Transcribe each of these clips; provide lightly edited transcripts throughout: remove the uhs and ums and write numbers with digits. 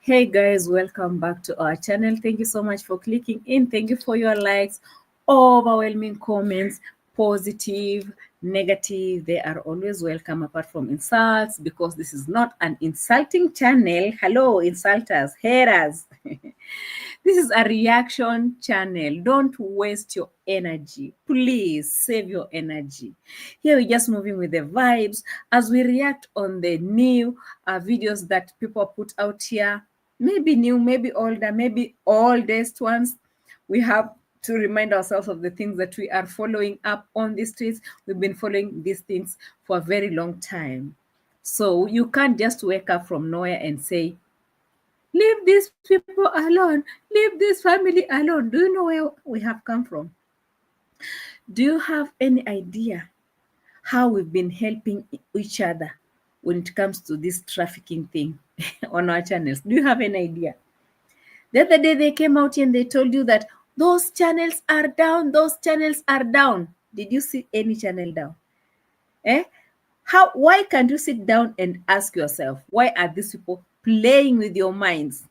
Hey guys, welcome back to our channel. Thank you so much for clicking in. Thank you for your likes, overwhelming comments, positive, negative. They are always welcome apart from insults because this is not an insulting channel. Hello, insulters, haters. This is a reaction channel. Don't waste your energy. Please save your energy. Here we're just moving with the vibes as we react on the new videos that people put out here. Maybe new, maybe older, maybe oldest ones. We have to remind ourselves of the things that we are following up on the streets. We've been following these things for a very long time. So you can't just wake up from nowhere and say, leave these people alone, leave this family alone. Do you know where we have come from? Do you have any idea how we've been helping each other when it comes to this trafficking thing on our channels? Do you have any idea? The other day they came out and they told you that those channels are down, those channels are down. Did you see any channel down? Eh? Why can't you sit down and ask yourself, why are these people playing with your minds?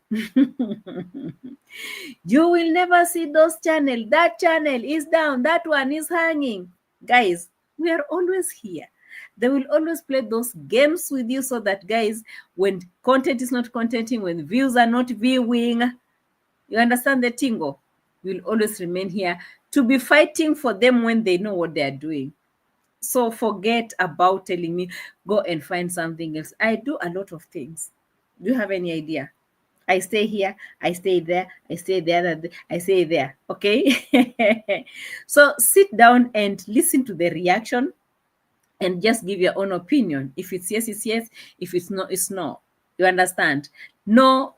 You will never see those channels. That channel is down, that one is hanging. Guys, we are always here. They will always play those games with you so that, guys, when content is not contenting, when views are not viewing, you understand the tingle? We'll always remain here to be fighting for them when they know what they are doing. So forget about telling me, go and find something else. I do a lot of things. Do you have any idea? I stay here, I stay there, I stay there, I stay there. Okay. So sit down and listen to the reaction and just give your own opinion. If it's yes, it's yes. If it's no, it's no. You understand? No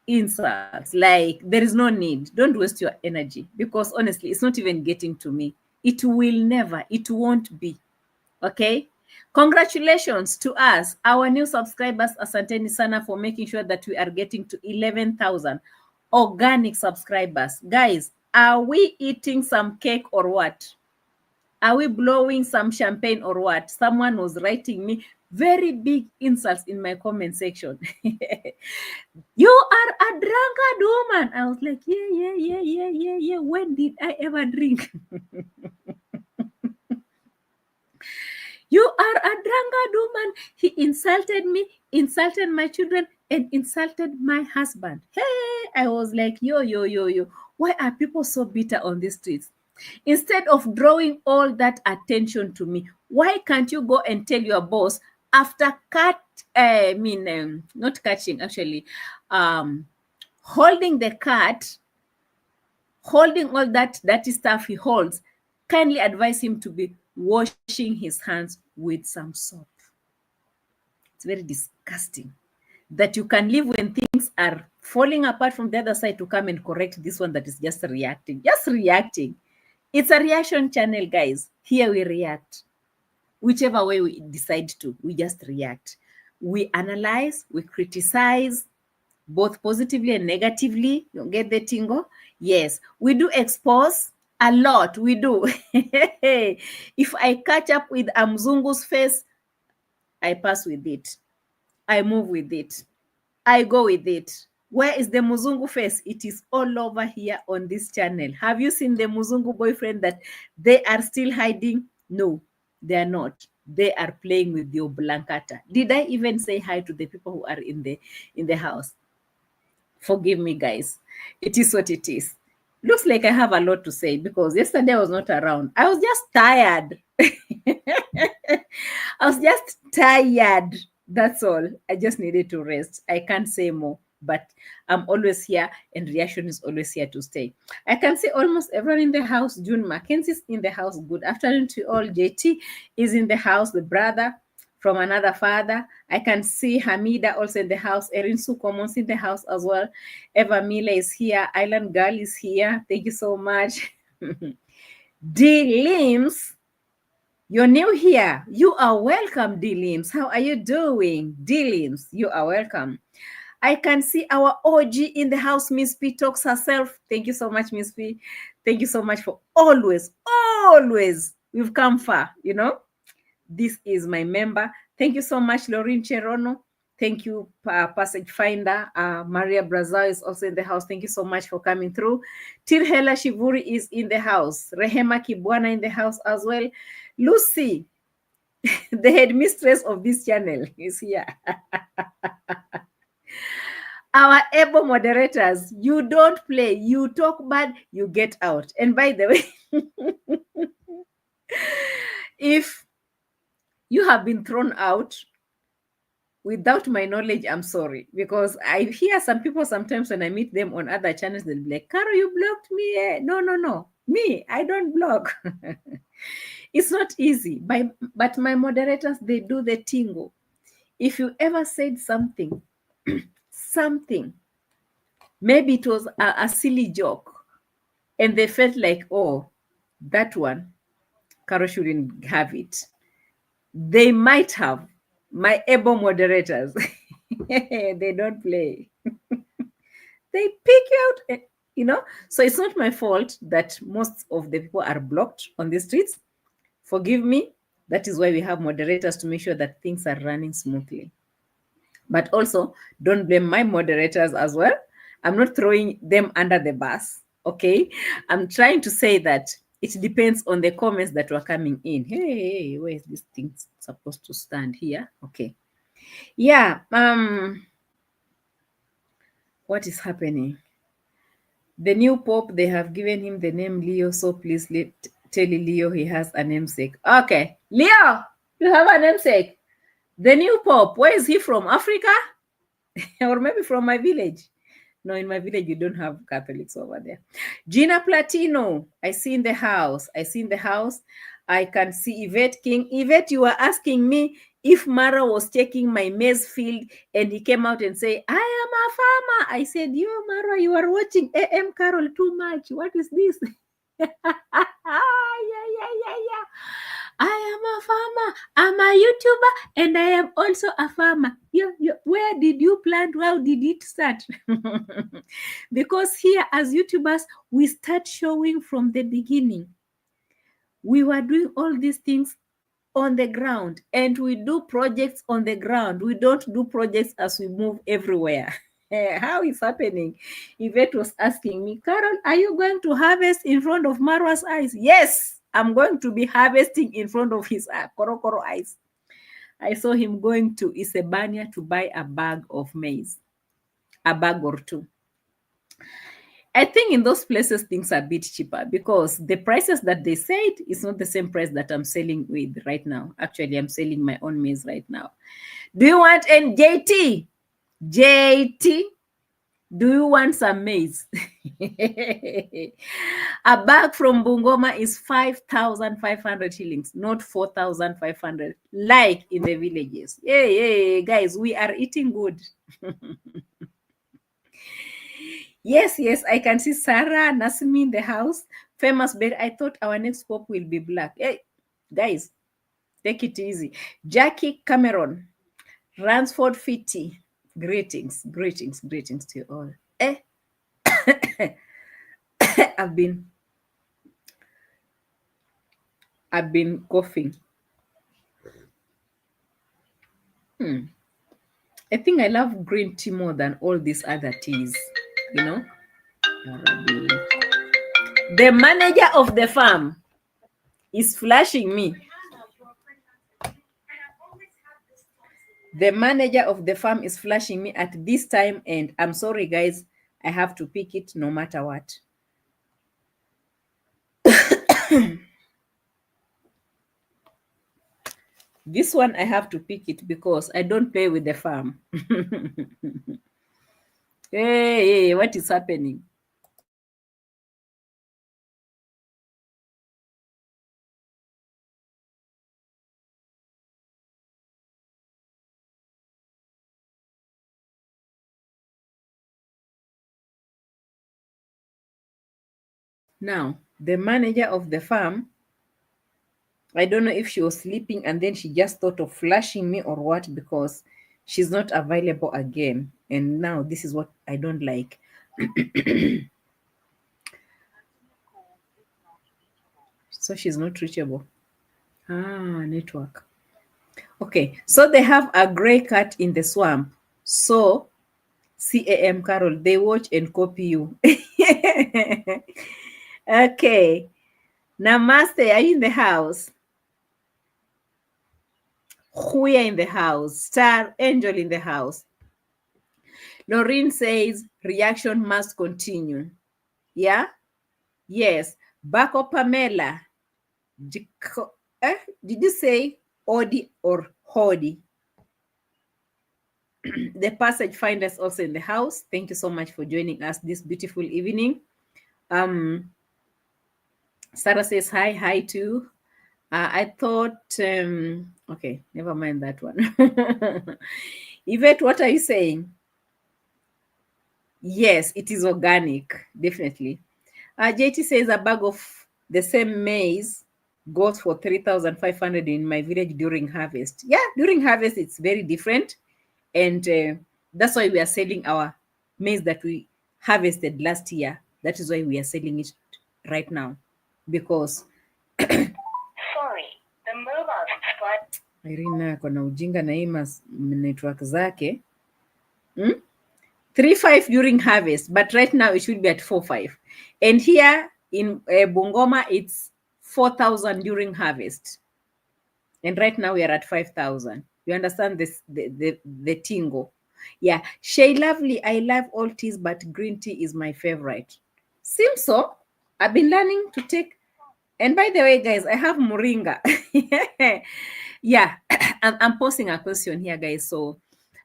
insults. Like, there is no need. Don't waste your energy because honestly, it's not even getting to me. It will never, it won't be. Okay. Congratulations to us, our new subscribers. Asanteni sana for making sure that we are getting to 11,000 organic subscribers. Guys, are we eating some cake or what? Are we blowing some champagne or what? Someone was writing me very big insults in my comment section. You are a drunkard woman. I was like, yeah. When did I ever drink? You are a drunkard woman. He insulted me, insulted my children, and insulted my husband. Hey, I was like, yo. Why are people so bitter on the streets? Instead of drawing all that attention to me, why can't you go and tell your boss after not catching, actually, holding the cat, holding all that dirty stuff he holds, kindly advise him to be washing his hands with some soap. It's very disgusting that you can live when things are falling apart from the other side to come and correct this one that is just reacting. Just reacting. It's a reaction channel, guys. Here we react. Whichever way we decide to, we just react. We analyze, we criticize, both positively and negatively. You get the tingle? Yes. We do expose a lot. We do. If I catch up with Mzungu's face, I pass with it. I move with it. I go with it. Where is the Muzungu face? It is all over here on this channel. Have you seen the Muzungu boyfriend that they are still hiding? No, they are not. They are playing with your blankata. Did I even say hi to the people who are in the house? Forgive me, guys. It is what it is. Looks like I have a lot to say because yesterday I was not around. I was just tired. I was just tired. That's all. I just needed to rest. I can't say more, but I'm always here and reaction is always here to stay. I can see almost everyone in the house. June Mackenzie's in the house. Good afternoon to all. JT is in the house, the brother from another father. I can see Hamida also in the house. Erin Sukomons in the house as well. Eva Miller is here. Island Girl is here. Thank you so much. D. Limbs, you're new here. You are welcome, D. Limbs. How are you doing? D. Limbs, you are welcome. I can see our OG in the house, Miss P talks herself. Thank you so much, Miss P. Thank you so much for always. We've come far, you know. This is my member. Thank you so much, Lauren Cherono. Thank you, Passage Finder. Maria Brazil is also in the house. Thank you so much for coming through. Tirhela Shivuri is in the house. Rehema Kibwana in the house as well. Lucy, the headmistress of this channel, is here. Our able moderators, you don't play, you talk bad, you get out. And by the way, if you have been thrown out without my knowledge, I'm sorry, because I hear some people sometimes when I meet them on other channels, they'll be like, Qarol, you blocked me. No. Me, I don't block. It's not easy, but my moderators, they do the tingle. If you ever said something, maybe it was a silly joke, and they felt like, oh, that one, Qarol shouldn't have it. They might have. My able moderators, they don't play. They pick you out, So it's not my fault that most of the people are blocked on the streets. Forgive me. That is why we have moderators to make sure that things are running smoothly. But also, don't blame my moderators as well. I'm not throwing them under the bus, okay? I'm trying to say that it depends on the comments that were coming in. Hey, where is this thing supposed to stand here? Okay. Yeah, what is happening? The new Pope, they have given him the name Leo, so please tell Leo he has a namesake. Okay, Leo, you have a namesake. The new Pope, where is he from? Africa? Or maybe from my village? No, in my village, you don't have Catholics over there. Gina Platino, I see in the house. I can see Yvette King. Yvette, you were asking me if Mara was checking my maize field, and he came out and say, I am a farmer. I said, Mara, you are watching A.M Qarol too much. What is this? Yeah. I am a farmer. I'm a YouTuber, and I am also a farmer. Where did you plant? How did it start? Because here, as YouTubers, we start showing from the beginning. We were doing all these things on the ground, and we do projects on the ground. We don't do projects as we move everywhere. How is happening? Yvette was asking me, Qarol, are you going to harvest in front of Marwa's eyes? Yes, I'm going to be harvesting in front of his Koro eyes. I saw him going to Isebania to buy a bag of maize, a bag or two. I think in those places, things are a bit cheaper because the prices that they said is not the same price that I'm selling with right now. Actually, I'm selling my own maize right now. Do you want any JT? JT, do you want some maize? A bag from Bungoma is 5,500 shillings, not 4,500, like in the villages. Hey, guys, we are eating good. Yes, I can see Sarah Nasmi in the house. Famous bed. I thought our next pop will be black. Hey, guys, take it easy. Jackie Cameron, Ransford Fitty. Greetings to you all. I've been coughing. I think I love green tea more than all these other teas, The manager of the farm is flashing me. The manager of the farm is flashing me at this time, and I'm sorry, guys. I have to pick it no matter what. This one, I have to pick it because I don't play with the farm. Hey, what is happening? Now, the manager of the farm, I don't know if she was sleeping and then she just thought of flashing me or what, because she's not available again. And now this is what I don't like. So she's not reachable. Network. Okay, so they have a gray cat in the swamp. So, see A.M Qarol, they watch and copy you. Okay. Namaste, are you in the house? Huya in the house. Star Angel in the house. Lorraine says reaction must continue. Yeah? Yes. Bako Pamela. Did you say Odi or Hodi? The passage find us also in the house. Thank you so much for joining us this beautiful evening. Sarah says hi too. I thought, okay, never mind that one. Yvette, what are you saying? Yes, it is organic, definitely. JT says a bag of the same maize goes for 3,500 in my village during harvest. Yeah, during harvest, it's very different. And that's why we are selling our maize that we harvested last year. That is why we are selling it right now. Because sorry, the mobile subscribe. Irina ako na ujinga na hii network zake. 3.5 during harvest, but right now it should be at 4.5. And here in Bungoma, it's 4,000 during harvest. And right now we are at 5,000. You understand this, the tingo? Yeah. Shay Lovely, I love all teas, but green tea is my favorite. Seems so. I've been learning to take. And by the way, guys, I have moringa. Yeah. I'm posting a question here, guys. So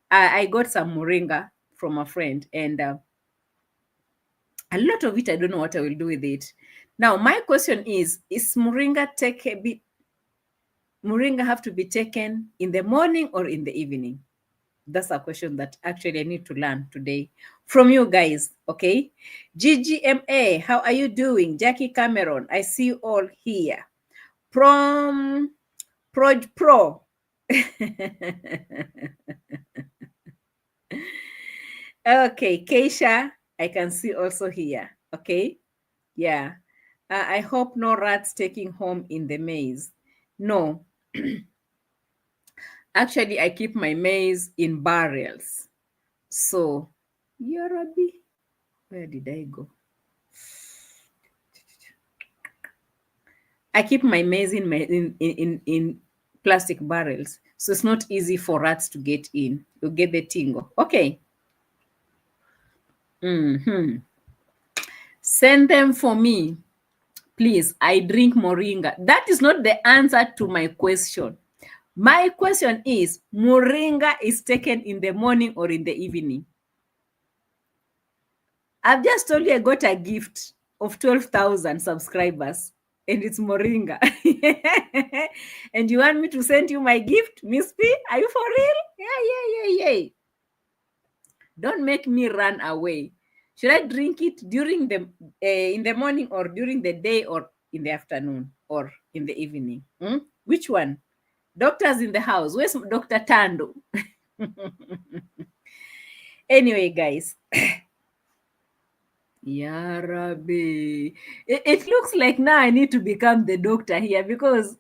I got some moringa from a friend, and a lot of it, I don't know what I will do with it. Now, my question is moringa moringa have to be taken in the morning or in the evening? That's a question that actually I need to learn today from you guys, okay? GGMA, how are you doing? Jackie Cameron, I see you all here. Pro. Okay, Keisha, I can see also here. Okay, yeah. I hope no rats taking home in the maze. No. Actually, I keep my maize in barrels. So, Yorabi, where did I go? I keep my maize in plastic barrels. So it's not easy for rats to get in. You get the tingo. Okay. Send them for me. Please, I drink moringa. That is not the answer to my question. My question is, moringa is taken in the morning or in the evening? I've just told you I got a gift of 12,000 subscribers, and it's moringa. And you want me to send you my gift, Miss P? Are you for real? Yeah. Don't make me run away. Should I drink it during the in the morning, or during the day, or in the afternoon, or in the evening? Which one? Doctors in the house. Where's Dr. Tando? Anyway, guys. Yeah, Rabbi. It looks like now I need to become the doctor here, because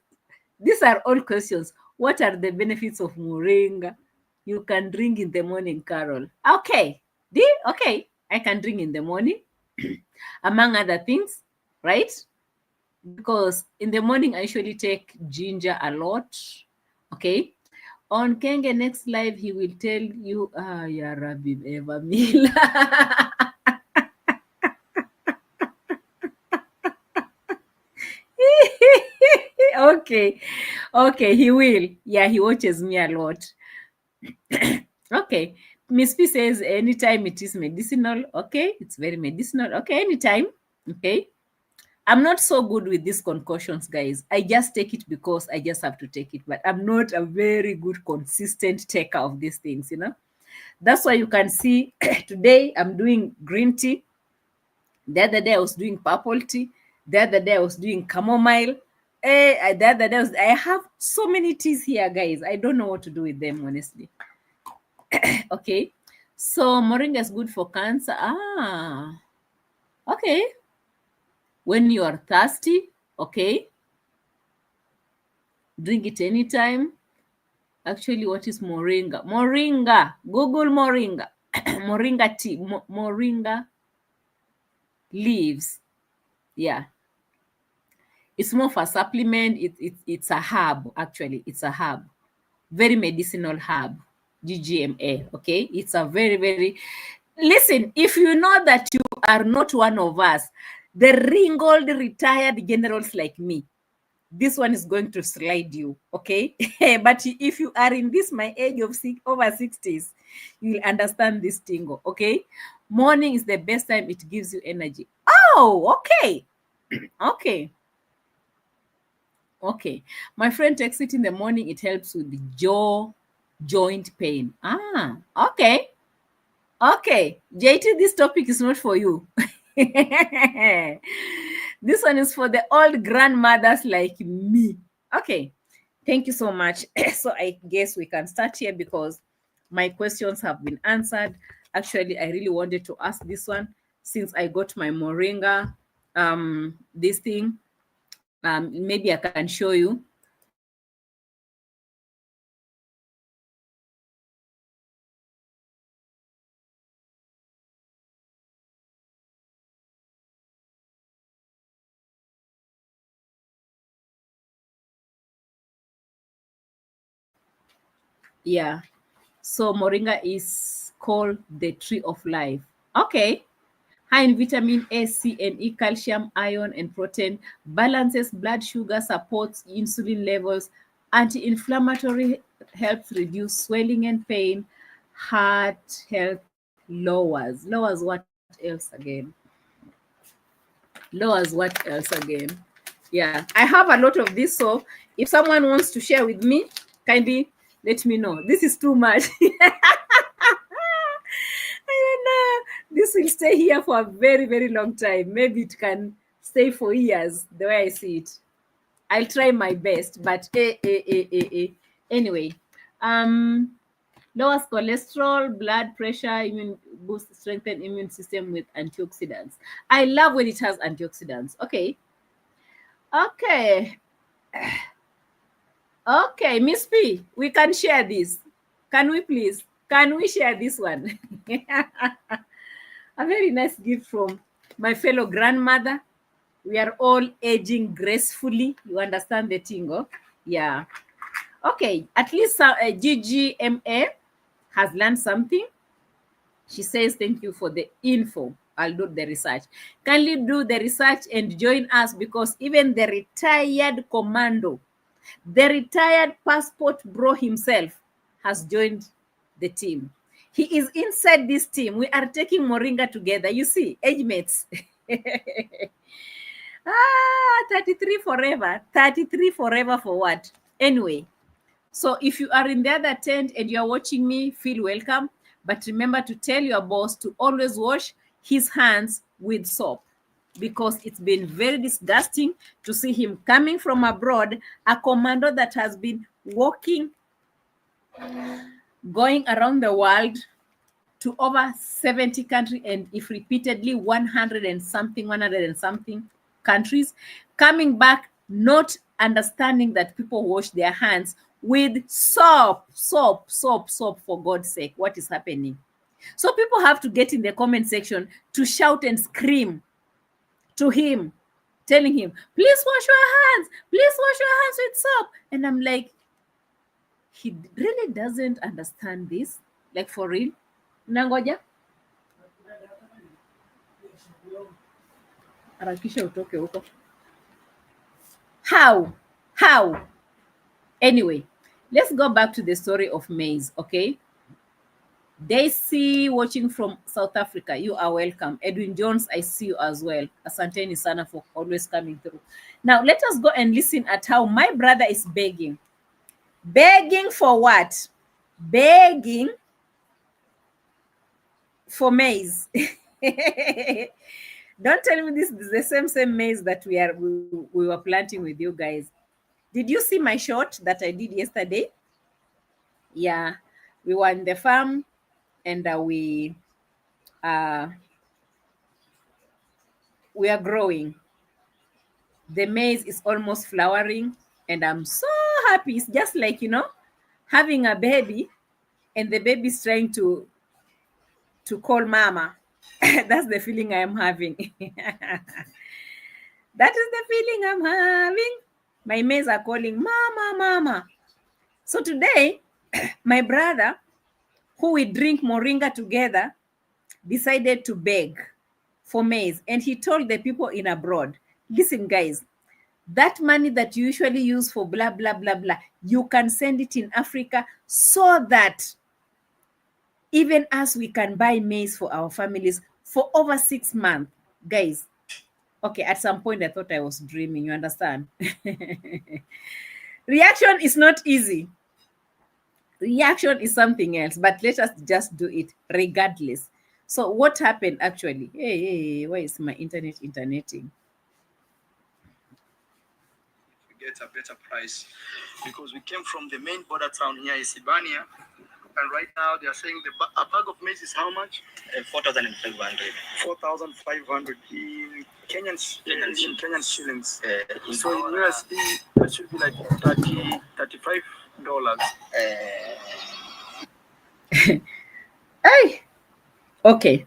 these are all questions. What are the benefits of moringa? You can drink in the morning, Carol. Okay. Okay. I can drink in the morning, among other things, right? Because in the morning I usually take ginger a lot. Okay. On Kenge next live, he will tell you, Ya Rabbi Eva Mila. Okay, he will. Yeah, he watches me a lot. Okay. Miss P says anytime it is medicinal. Okay, it's very medicinal. Okay, anytime. Okay. I'm not so good with these concoctions, guys. I just take it because I just have to take it, but I'm not a very good, consistent taker of these things, you know. That's why you can see today I'm doing green tea. The other day I was doing purple tea. The other day I was doing chamomile. The other day I have so many teas here, guys. I don't know what to do with them, honestly. Okay. So moringa is good for cancer. Okay. When you are thirsty, okay, drink it anytime. Actually, what is moringa? Moringa. Google moringa. Moringa tea. Moringa leaves. Yeah. It's more of a supplement. It's a herb, actually. It's a herb. Very medicinal herb. GGMA. Okay. It's a very, very. Listen, if you know that you are not one of us, the ringled retired generals like me, this one is going to slide you, okay? But if you are in this my age of over 60s, you'll understand this tingle, okay? Morning is the best time. It gives you energy. Oh, okay. Okay. My friend takes it in the morning. It helps with the jaw joint pain. Okay. JT, this topic is not for you. This one is for the old grandmothers like me. Okay. Thank you so much. So I guess we can start here because my questions have been answered. Actually, I really wanted to ask this one since I got my moringa this thing. Maybe I can show you. Yeah. So moringa is called the tree of life. Okay. High in vitamin A, C, and E, calcium, iron, and protein, balances blood sugar, supports insulin levels, anti-inflammatory, helps reduce swelling and pain, heart health, lowers what else again? Lowers what else again? Yeah, I have a lot of this, so if someone wants to share with me, kindly let me know. This is too much. I don't know. This will stay here for a very, very long time. Maybe it can stay for years, the way I see it. I'll try my best, but anyway, um, lowers cholesterol, blood pressure, immune boost, strengthen immune system with antioxidants. I love when it has antioxidants. Okay, okay, Miss P, we can share this. Can we please? Can we share this one? A very nice gift from my fellow grandmother. We are all aging gracefully. You understand the tingo? Yeah. Okay. At least GGMA has learned something. She says, thank you for the info. I'll do the research. Kindly do the research and join us because even the retired commando, the retired passport bro himself has joined the team. He is inside this team. We are taking Moringa together. You see, age mates. 33 forever. 33 forever for what? Anyway, so if you are in the other tent and you are watching me, feel welcome. But remember to tell your boss to always wash his hands with soap because it's been very disgusting to see him coming from abroad, a commando that has been walking, going around the world to over 70 countries, and if repeatedly 100 and something countries, coming back not understanding that people wash their hands with soap, for God's sake. What is happening? So people have to get in the comment section to shout and scream to him, telling him, please wash your hands, please wash your hands with soap. And I'm like, he really doesn't understand this, like for real. Nangoja harakisha utoke huko. How? Anyway, let's go back to the story of maize, okay? Daisy watching from South Africa, you are welcome. Edwin Jones, I see you as well. Asanteni sana for always coming through. Now, let us go and listen at how my brother is begging. Begging for what? Begging for maize. Don't tell me this is the same maize that we were planting with you guys. Did you see my shot that I did yesterday? Yeah, we were in the farm and uh, we are growing. The maize is almost flowering, and I'm so happy. It's just like having a baby and the baby is trying to call mama. That's the feeling I am having. That is the feeling I'm having. My mates are calling mama, mama. So today, my brother, who we drink moringa together, decided to beg for maize. And he told the people in abroad, listen, guys, that money that you usually use for blah, blah, blah, blah, you can send it in Africa so that even as we can buy maize for our families for over 6 months. Guys, okay, at some point I thought I was dreaming, you understand? Reaction is not easy. Reaction is something else, but let us just do it regardless. So what happened actually? Hey, why is my internet interneting? Get a better price because we came from the main border town here is Ibania, and right now they are saying a bag of maize is how much? 4,500. 4,500 in Kenyan shillings. So in USD that should be like $35. Hey, okay.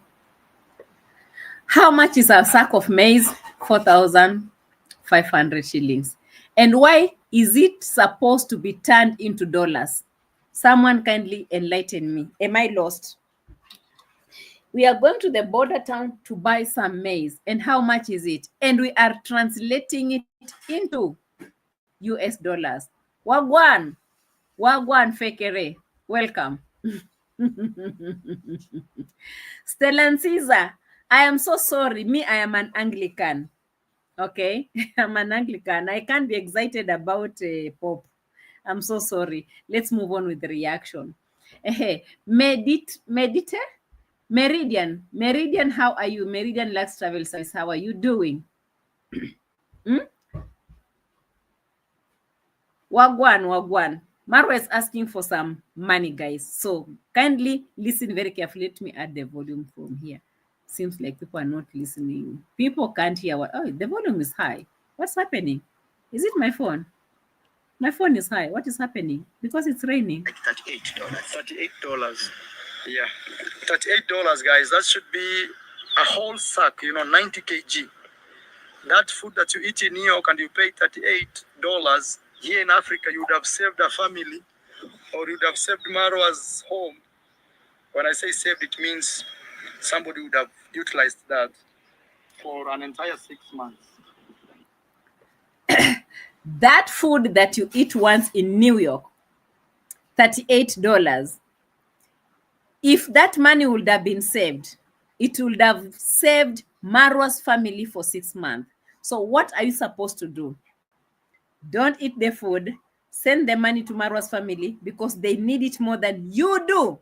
How much is a sack of maize? 4,500 shillings. And why is it supposed to be turned into dollars? Someone kindly enlighten me. Am I lost? We are going to the border town to buy some maize. And how much is it? And we are translating it into US dollars. Wagwan. Wagwan Fekere. Welcome. Stellan Caesar. I am so sorry. Me, I am an Anglican. Okay, I'm an Anglican. I can't be excited about Pope. I'm so sorry. Let's move on with the reaction. Meridian, how are you? Meridian Lux Travel Service, how are you doing? Wagwan. Marwa is asking for some money, guys. So kindly listen very carefully. Let me add the volume from here. Seems like people are not listening. People can't hear what. Oh, the volume is high. What's happening? Is it my phone? My phone is high. What is happening? Because it's raining. Like $38. Yeah, $38, guys. That should be a whole sack. 90 kg. That food that you eat in New York and you pay $38 here in Africa, you would have saved a family, or you would have saved Marwa's home. When I say saved, it means somebody would have utilized that for an entire 6 months. That food that you eat once in New York, $38. If that money would have been saved, it would have saved Marwa's family for 6 months. So what are you supposed to do? Don't eat the food. Send the money to Marwa's family because they need it more than you do.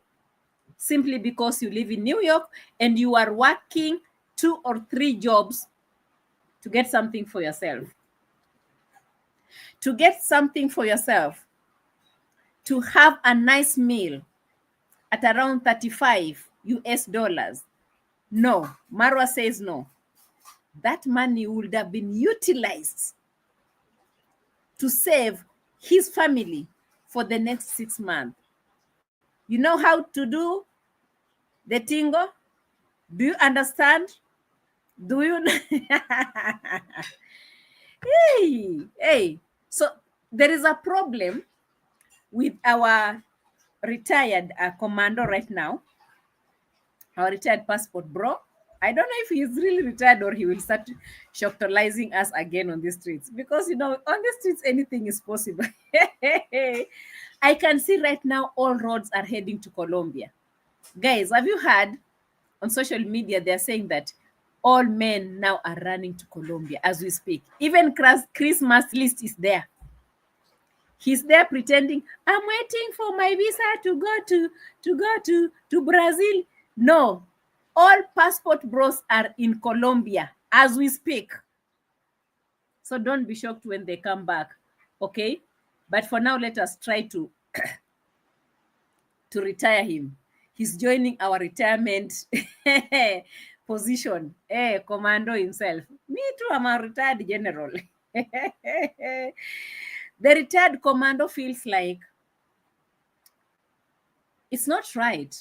Simply because you live in New York and you are working 2 or 3 jobs to get something for yourself. To get something for yourself. To have a nice meal at around 35 US dollars. No, Marwa says no. That money would have been utilized to save his family for the next 6 months. You know how to do the tingo? Do you understand? Do you? Hey. So there is a problem with our retired commando right now. Our retired passport bro. I don't know if he's really retired or he will start shocktalizing us again on the streets. Because, on the streets, anything is possible. I can see right now all roads are heading to Colombia. Guys, have you heard on social media, they're saying that all men now are running to Colombia as we speak. Even Christmas list is there. He's there pretending, I'm waiting for my visa to go to Brazil. No, all passport bros are in Colombia as we speak. So don't be shocked when they come back, okay? But for now, let us try to retire him. He's joining our retirement position. Commando himself. Me too, I'm a retired general. The retired commando feels like It's not right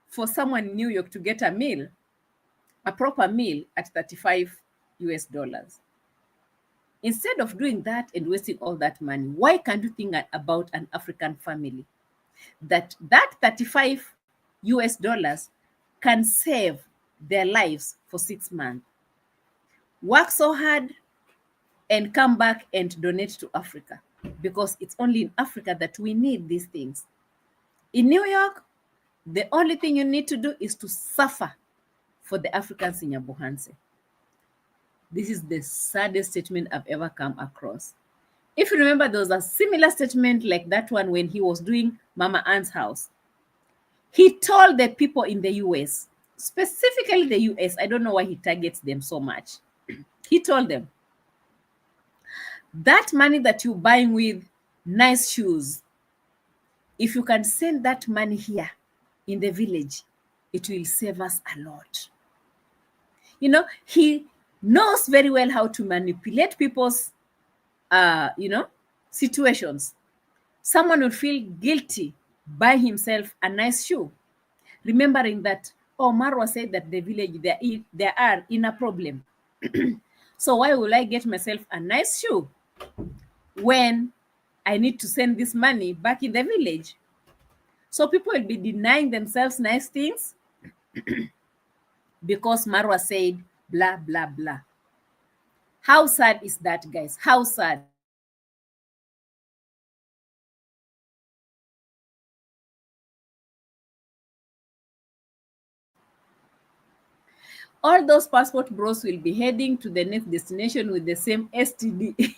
for someone in New York to get a proper meal at 35 US dollars. Instead of doing that and wasting all that money, why can't you think about an African family that 35 US dollars can save their lives for 6 months? Work so hard and come back and donate to Africa, because it's only in Africa that we need these things. In New York, the only thing you need to do is to suffer for the Africans in Nyabohanse. This is the saddest statement I've ever come across. If you remember, there was a similar statement like that one when he was doing Mama Ann's house. He told the people in the US, specifically the US, I don't know why he targets them so much. He told them, that money that you're buying with nice shoes, if you can send that money here in the village, it will save us a lot. You know, he knows very well how to manipulate people's, situations. Someone will feel guilty buy himself a nice shoe, remembering that, oh, Marwa said that the village, they are in a problem. So why will I get myself a nice shoe when I need to send this money back in the village? So people will be denying themselves nice things because Marwa said blah, blah, blah. How sad is that, guys? How sad? All those passport bros will be heading to the next destination with the same STD.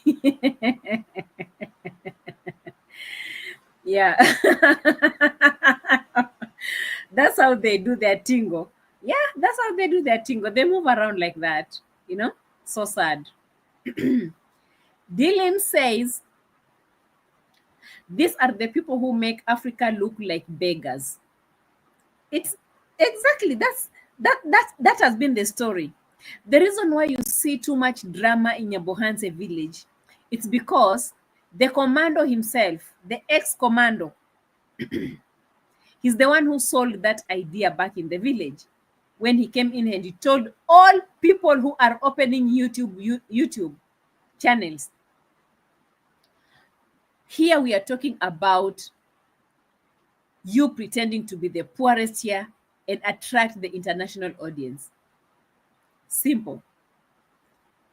Yeah. That's how they do their tingo. Yeah, that's how they do their tingo. They move around like that, So sad. Dylan says, these are the people who make Africa look like beggars. It's exactly that has been the story. The reason why you see too much drama in Nyabohanse village, it's because the commando himself, the ex-commando, he's the one who sold that idea back in the village when he came in and he told all people who are opening YouTube channels. Here we are talking about you pretending to be the poorest here and attract the international audience. Simple.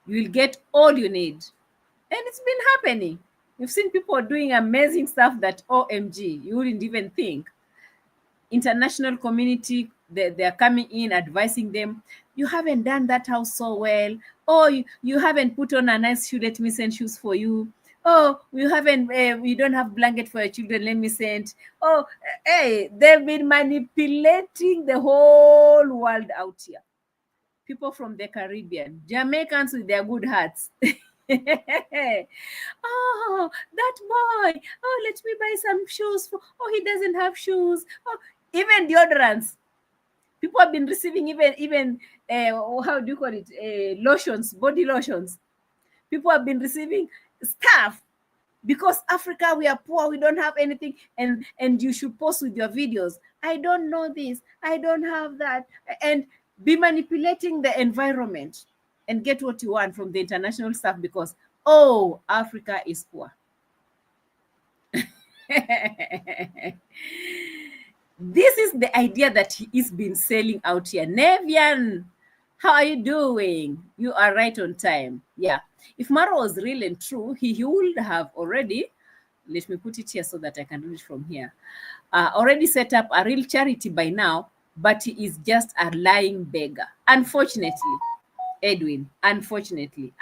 You will get all you need. And it's been happening. You've seen people doing amazing stuff that OMG, you wouldn't even think. International community, they're coming in, advising them, you haven't done that house so well. Oh, you haven't put on a nice shoe, let me send shoes for you. Oh, you don't have blanket for your children, let me send. Oh, hey, they've been manipulating the whole world out here. People from the Caribbean, Jamaicans with their good hearts. Oh, that boy. Oh, let me buy some shoes. Oh, he doesn't have shoes. Oh, even deodorants. People have been receiving even how do you call it? Lotions, body lotions. People have been receiving stuff because Africa, we are poor, we don't have anything, and you should post with your videos. I don't know this, I don't have that, and be manipulating the environment and get what you want from the international stuff because, oh, Africa is poor. This is the idea that he is been selling out here. Nevian, how are you doing? You are right on time. Yeah. If Maro was real and true, he would have already, let me put it here so that I can read it from here, already set up a real charity by now, but he is just a lying beggar. Unfortunately, Edwin, unfortunately.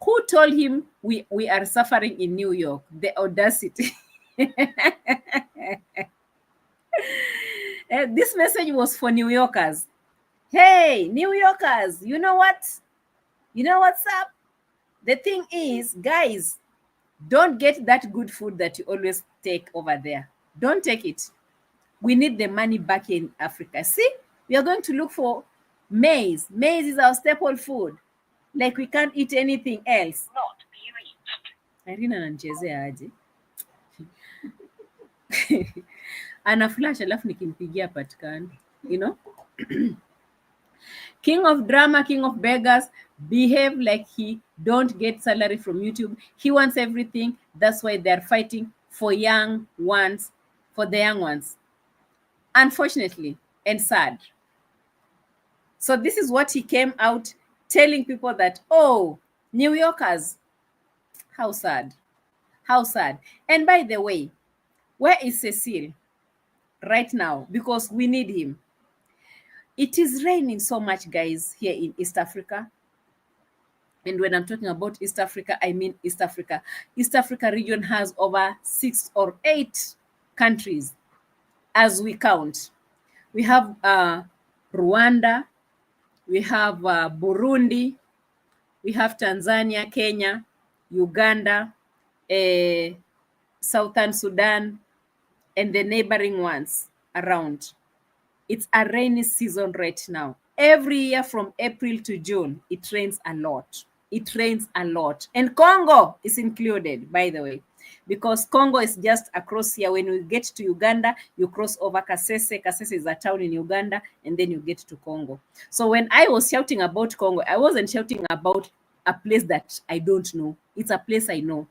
Who told him we are suffering in New York? The audacity. This message was for New Yorkers. Hey, New Yorkers, you know what? You know what's up? The thing is, guys, don't get that good food that you always take over there. Don't take it. We need the money back in Africa. See, we are going to look for maize. Maize is our staple food. Like we can't eat anything else. Not be reached. Irina ananichezea aje? ana flash alafu nikimpigia patikani, you know. King of drama, king of beggars, behave like he don't get salary from YouTube. He wants everything. That's why they're fighting for young ones, for the young ones. Unfortunately and sad. So this is what he came out telling people that, oh, New Yorkers, how sad, how sad. And by the way, where is Cecil right now? Because we need him. It is raining so much, guys, here in East Africa. And when I'm talking about East Africa, I mean East Africa. East Africa region has over 6 or 8 countries as we count. We have Rwanda, we have Burundi, we have Tanzania, Kenya, Uganda, Southern Sudan, and the neighboring ones around. It's a rainy season right now. Every year from April to June, it rains a lot. It rains a lot. And Congo is included, by the way, because Congo is just across here. When we get to Uganda, you cross over Kasese. Kasese is a town in Uganda, and then you get to Congo. So when I was shouting about Congo, I wasn't shouting about a place that I don't know. It's a place I know.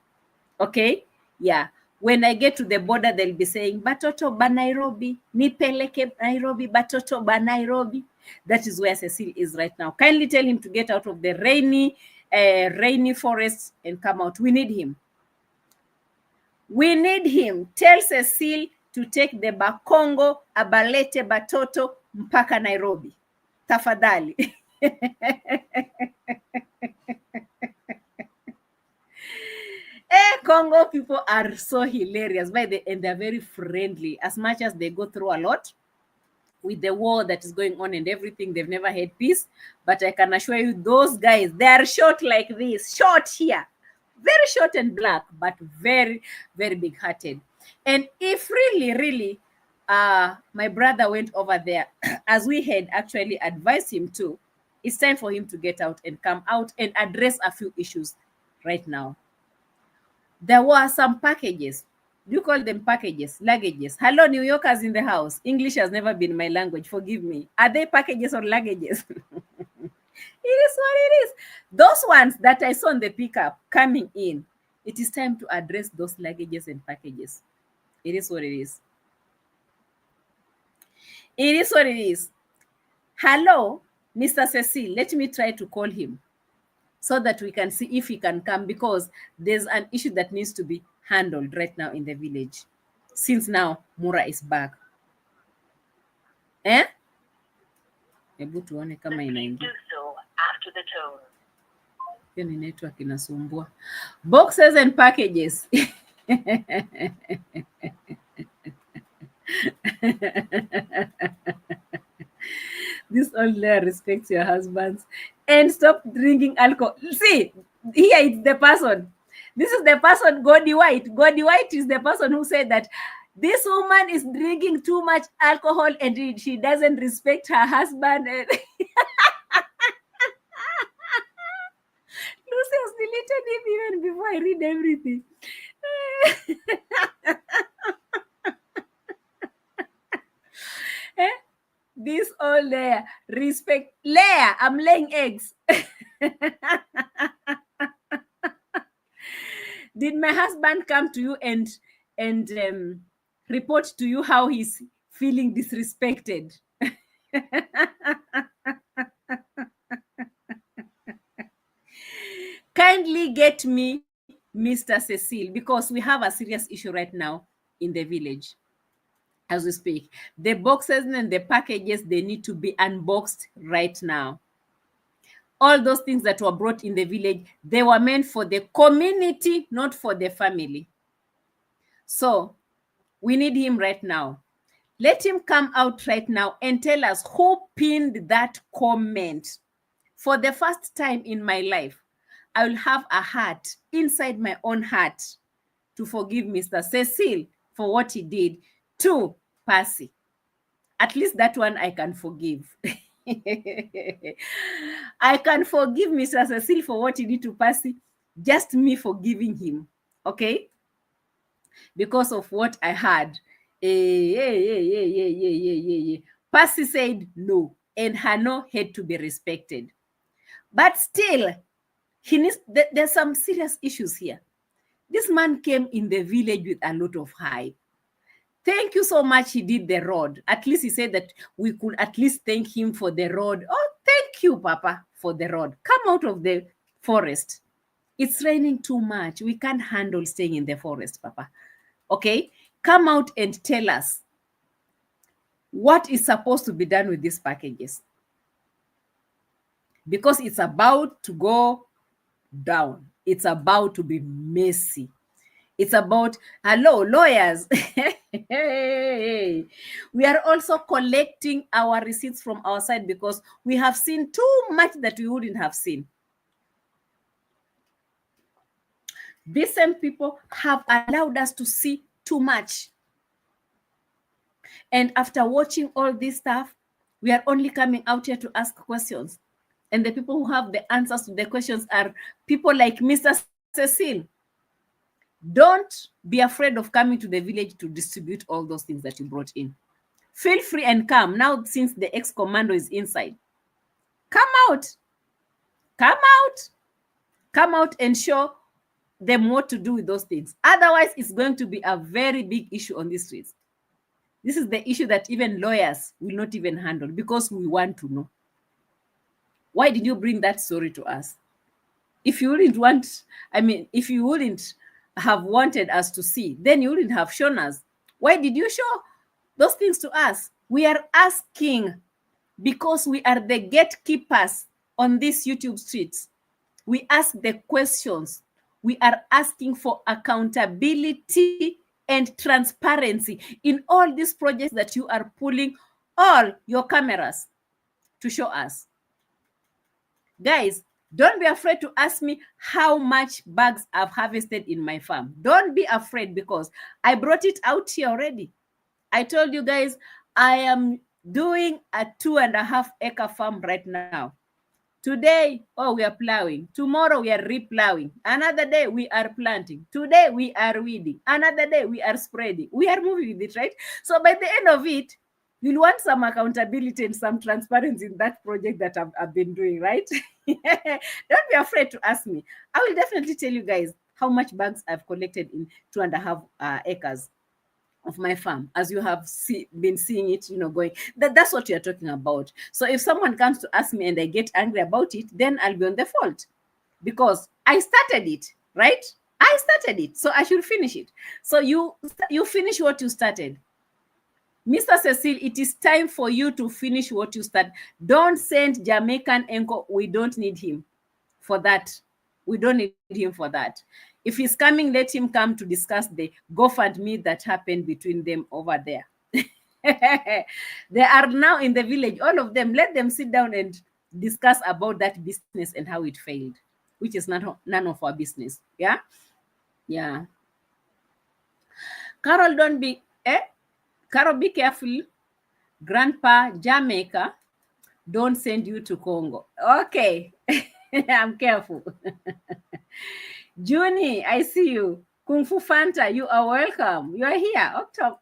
Okay? Yeah. When I get to the border, they'll be saying, Batoto ba Nairobi, nipeleke Nairobi, Batoto ba Nairobi. That is where Cecil is right now. Kindly tell him to get out of the rainy forest and come out. We need him. We need him. Tell Cecil to take the Bakongo, abalete Batoto mpaka Nairobi. Tafadhali. Congo people are so hilarious, and they're very friendly. As much as they go through a lot with the war that is going on and everything, they've never had peace. But I can assure you, those guys, they are short like this, short here, very short and black, but very, very big-hearted. And if really, my brother went over there, as we had actually advised him to, it's time for him to get out and come out and address a few issues right now. There were some packages. Do you call them packages? Luggages. Hello, New Yorkers in the house. English has never been my language. Forgive me. Are they packages or luggages? It is what it is. Those ones that I saw in the pickup coming in, it is time to address those luggages and packages. It is what it is. It is what it is. Hello, Mr. Cecil. Let me try to call him so that we can see if he can come, because there's an issue that needs to be handled right now in the village, since now Mura is back. Hebu tuone kama inaingia. Hiyo ni network inasumbua. Boxes and packages. This only respects your husbands and stop drinking alcohol. See, here it's the person. This is the person, Godi White. Godi White is the person who said that this woman is drinking too much alcohol and she doesn't respect her husband. And Lucy has deleted him even before I read everything. This all Leia. Respect. Leia, I'm laying eggs. Did my husband come to you and report to you how he's feeling disrespected? Kindly get me Mr. Cecil, because we have a serious issue right now in the village as we speak. The boxes and the packages, they need to be unboxed right now. All those things that were brought in the village, they were meant for the community, not for the family. So we need him right now. Let him come out right now and tell us who pinned that comment. For the first time in my life, I will have a heart inside my own heart to forgive Mr. Cecil for what he did to Percy. At least that one I can forgive. I can forgive Mr. Cecil for what he did to Percy. Just me forgiving him, okay? Because of what I had Percy said no, and her no had to be respected. But still, there's some serious issues here. This man came in the village with a lot of hype. Thank you so much, he did the road. At least he said that we could at least thank him for the road. Oh, thank you, Papa, for the road. Come out of the forest. It's raining too much. We can't handle staying in the forest, Papa. Okay? Come out and tell us what is supposed to be done with these packages. Because it's about to go down. It's about to be messy. It's about, hello, lawyers. We are also collecting our receipts from our side because we have seen too much that we wouldn't have seen. These same people have allowed us to see too much. And after watching all this stuff, we are only coming out here to ask questions. And the people who have the answers to the questions are people like Mr. Cecil. Don't be afraid of coming to the village to distribute all those things that you brought in. Feel free and come. Now, since the ex-commando is inside, come out. Come out. Come out and show them what to do with those things. Otherwise, it's going to be a very big issue on the streets. This is the issue that even lawyers will not even handle because we want to know. Why did you bring that story to us? If you wouldn't want, if you wouldn't have wanted us to see, then you wouldn't have shown us. Why did you show those things to us? We are asking because we are the gatekeepers on these YouTube streets. We ask the questions. We are asking for accountability and transparency in all these projects that you are pulling all your cameras to show us. Guys, don't be afraid to ask me how much bags I've harvested in my farm. Don't be afraid because I brought it out here already. I told you guys, I am doing a 2.5 acre farm right now. Today, we are plowing. Tomorrow, we are replowing. Another day, we are planting. Today, we are weeding. Another day, we are spreading. We are moving with it, right? So by the end of it, you'll want some accountability and some transparency in that project that I've been doing, right? Don't be afraid to ask me. I will definitely tell you guys how much bags I've collected in 2.5 acres of my farm, as you have been seeing it, going. That's what you're talking about. So if someone comes to ask me and I get angry about it, then I'll be on the fault because I started it, right? I started it, so I should finish it. So you finish what you started. Mr. Cecil, it is time for you to finish what you started. Don't send Jamaican Enko. We don't need him for that. We don't need him for that. If he's coming, let him come to discuss the GoFundMe that happened between them over there. They are now in the village, all of them. Let them sit down and discuss about that business and how it failed, which is none of our business. Yeah? Yeah. Carol, Carol, be careful. Grandpa Jamaica, don't send you to Congo. Okay. I'm careful. Junie, I see you. Kung Fu Fanta, you are welcome. You are here.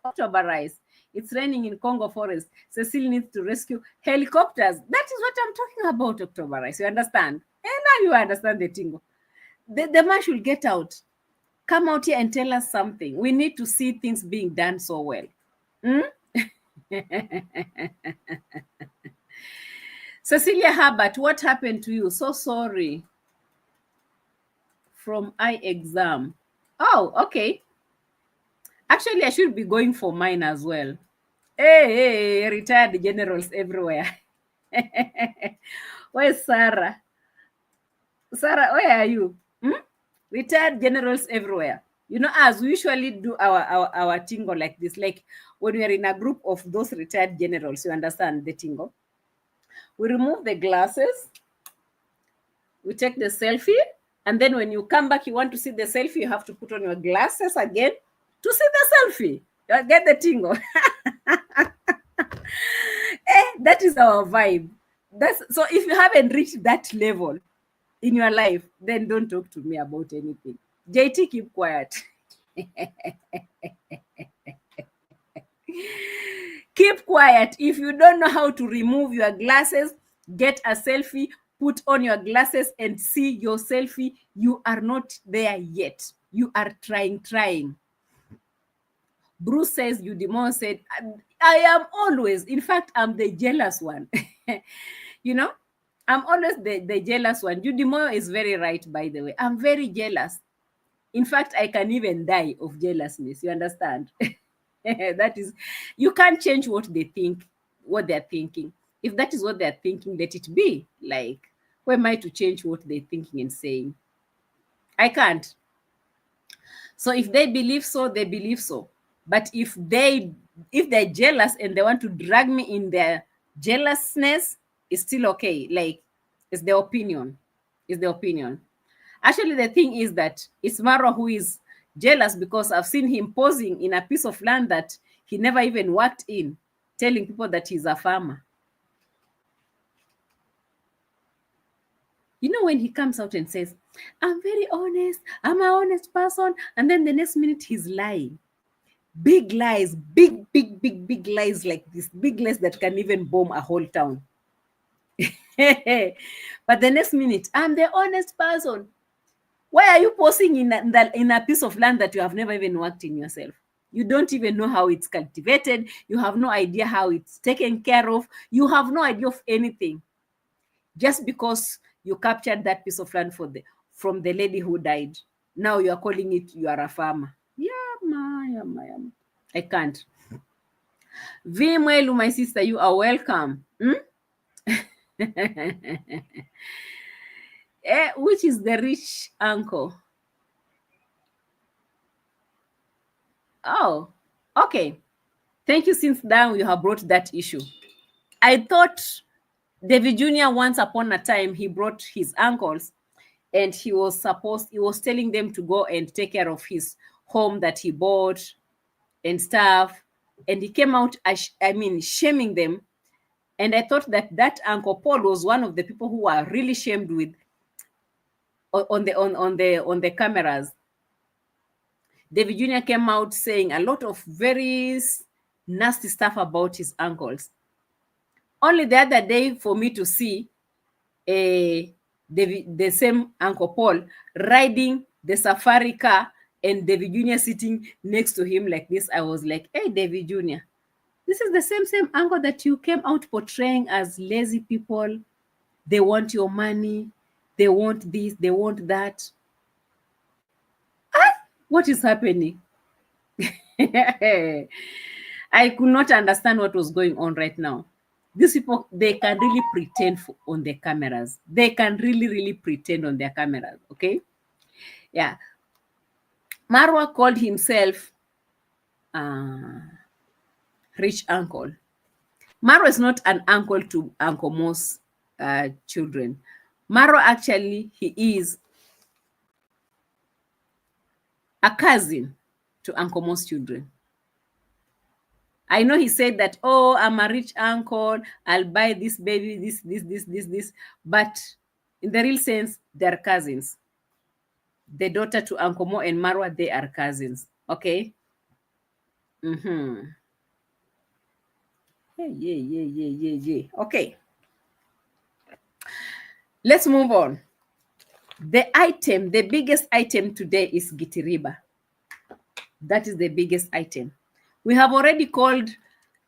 October Rise. It's raining in Congo forest. Cecil needs to rescue helicopters. That is what I'm talking about, October Rise. You understand? And now you understand the tingo. The man should get out. Come out here and tell us something. We need to see things being done so well. Cecilia Herbert, what happened to you? So sorry. From eye exam. Oh, okay. Actually, I should be going for mine as well. Hey, retired generals everywhere. Where's Sarah? Sarah, where are you? Retired generals everywhere. As we usually do our tingo like this, like when we are in a group of those retired generals, you understand the tingo. We remove the glasses. We take the selfie. And then when you come back, you want to see the selfie, you have to put on your glasses again to see the selfie. You get the tingo. That is our vibe. So if you haven't reached that level in your life, then don't talk to me about anything. JT, keep quiet. Keep quiet. If you don't know how to remove your glasses, get a selfie, put on your glasses and see your selfie. You are not there yet. You are trying. Bruce says, Udimo said, I am always, in fact, I'm the jealous one. You know, I'm always the jealous one. Udimo is very right, by the way. I'm very jealous. In fact, I can even die of jealousness. You understand? That is, you can't change what they think, what they're thinking. If that is what they're thinking, let it be. Like, who am I to change what they're thinking and saying? I can't. So if they believe so, they believe so. But if they're jealous and they want to drag me in their jealousness, it's still okay. Like, it's their opinion. It's their opinion. Actually, the thing is that it's Maro who is jealous because I've seen him posing in a piece of land that he never even worked in, telling people that he's a farmer. You know, when he comes out and says, I'm very honest, I'm an honest person, and then the next minute he's lying. Big lies, big lies like this, big lies that can even bomb a whole town. But the next minute, I'm the honest person. Why are you posing in a piece of land that you have never even worked in yourself? You don't even know how it's cultivated. You have no idea how it's taken care of. You have no idea of anything. Just because you captured that piece of land from the lady who died, now you are calling it you are a farmer. Yama. I can't. Vimwelu, my sister, you are welcome. Which is the rich uncle? Oh, okay. Thank you, since now you have brought that issue. I thought David Jr. once upon a time, he brought his uncles and he was telling them to go and take care of his home that he bought and stuff. And he came out, shaming them. And I thought that Uncle Paul was one of the people who were really shamed with on the cameras. David Jr. came out saying a lot of very nasty stuff about his uncles. Only the other day for me to see the same Uncle Paul riding the safari car and David Jr. sitting next to him like this, I was like, hey, David Jr., this is the same uncle that you came out portraying as lazy people. They want your money. They want this. They want that. What is happening? I could not understand what was going on right now. These people, they can really pretend on their cameras. They can really pretend on their cameras, okay? Yeah. Marwa called himself rich uncle. Marwa is not an uncle to Uncle Mo's children. Marwa, actually, he is a cousin to Uncle Mo's children. I know he said that, oh, I'm a rich uncle, I'll buy this baby, this. But in the real sense, they're cousins. The daughter to Uncle Mo and Marwa, they are cousins. Okay? Yeah. Okay. Let's move on. The biggest item today is Gitiriba. That is the biggest item. We have already called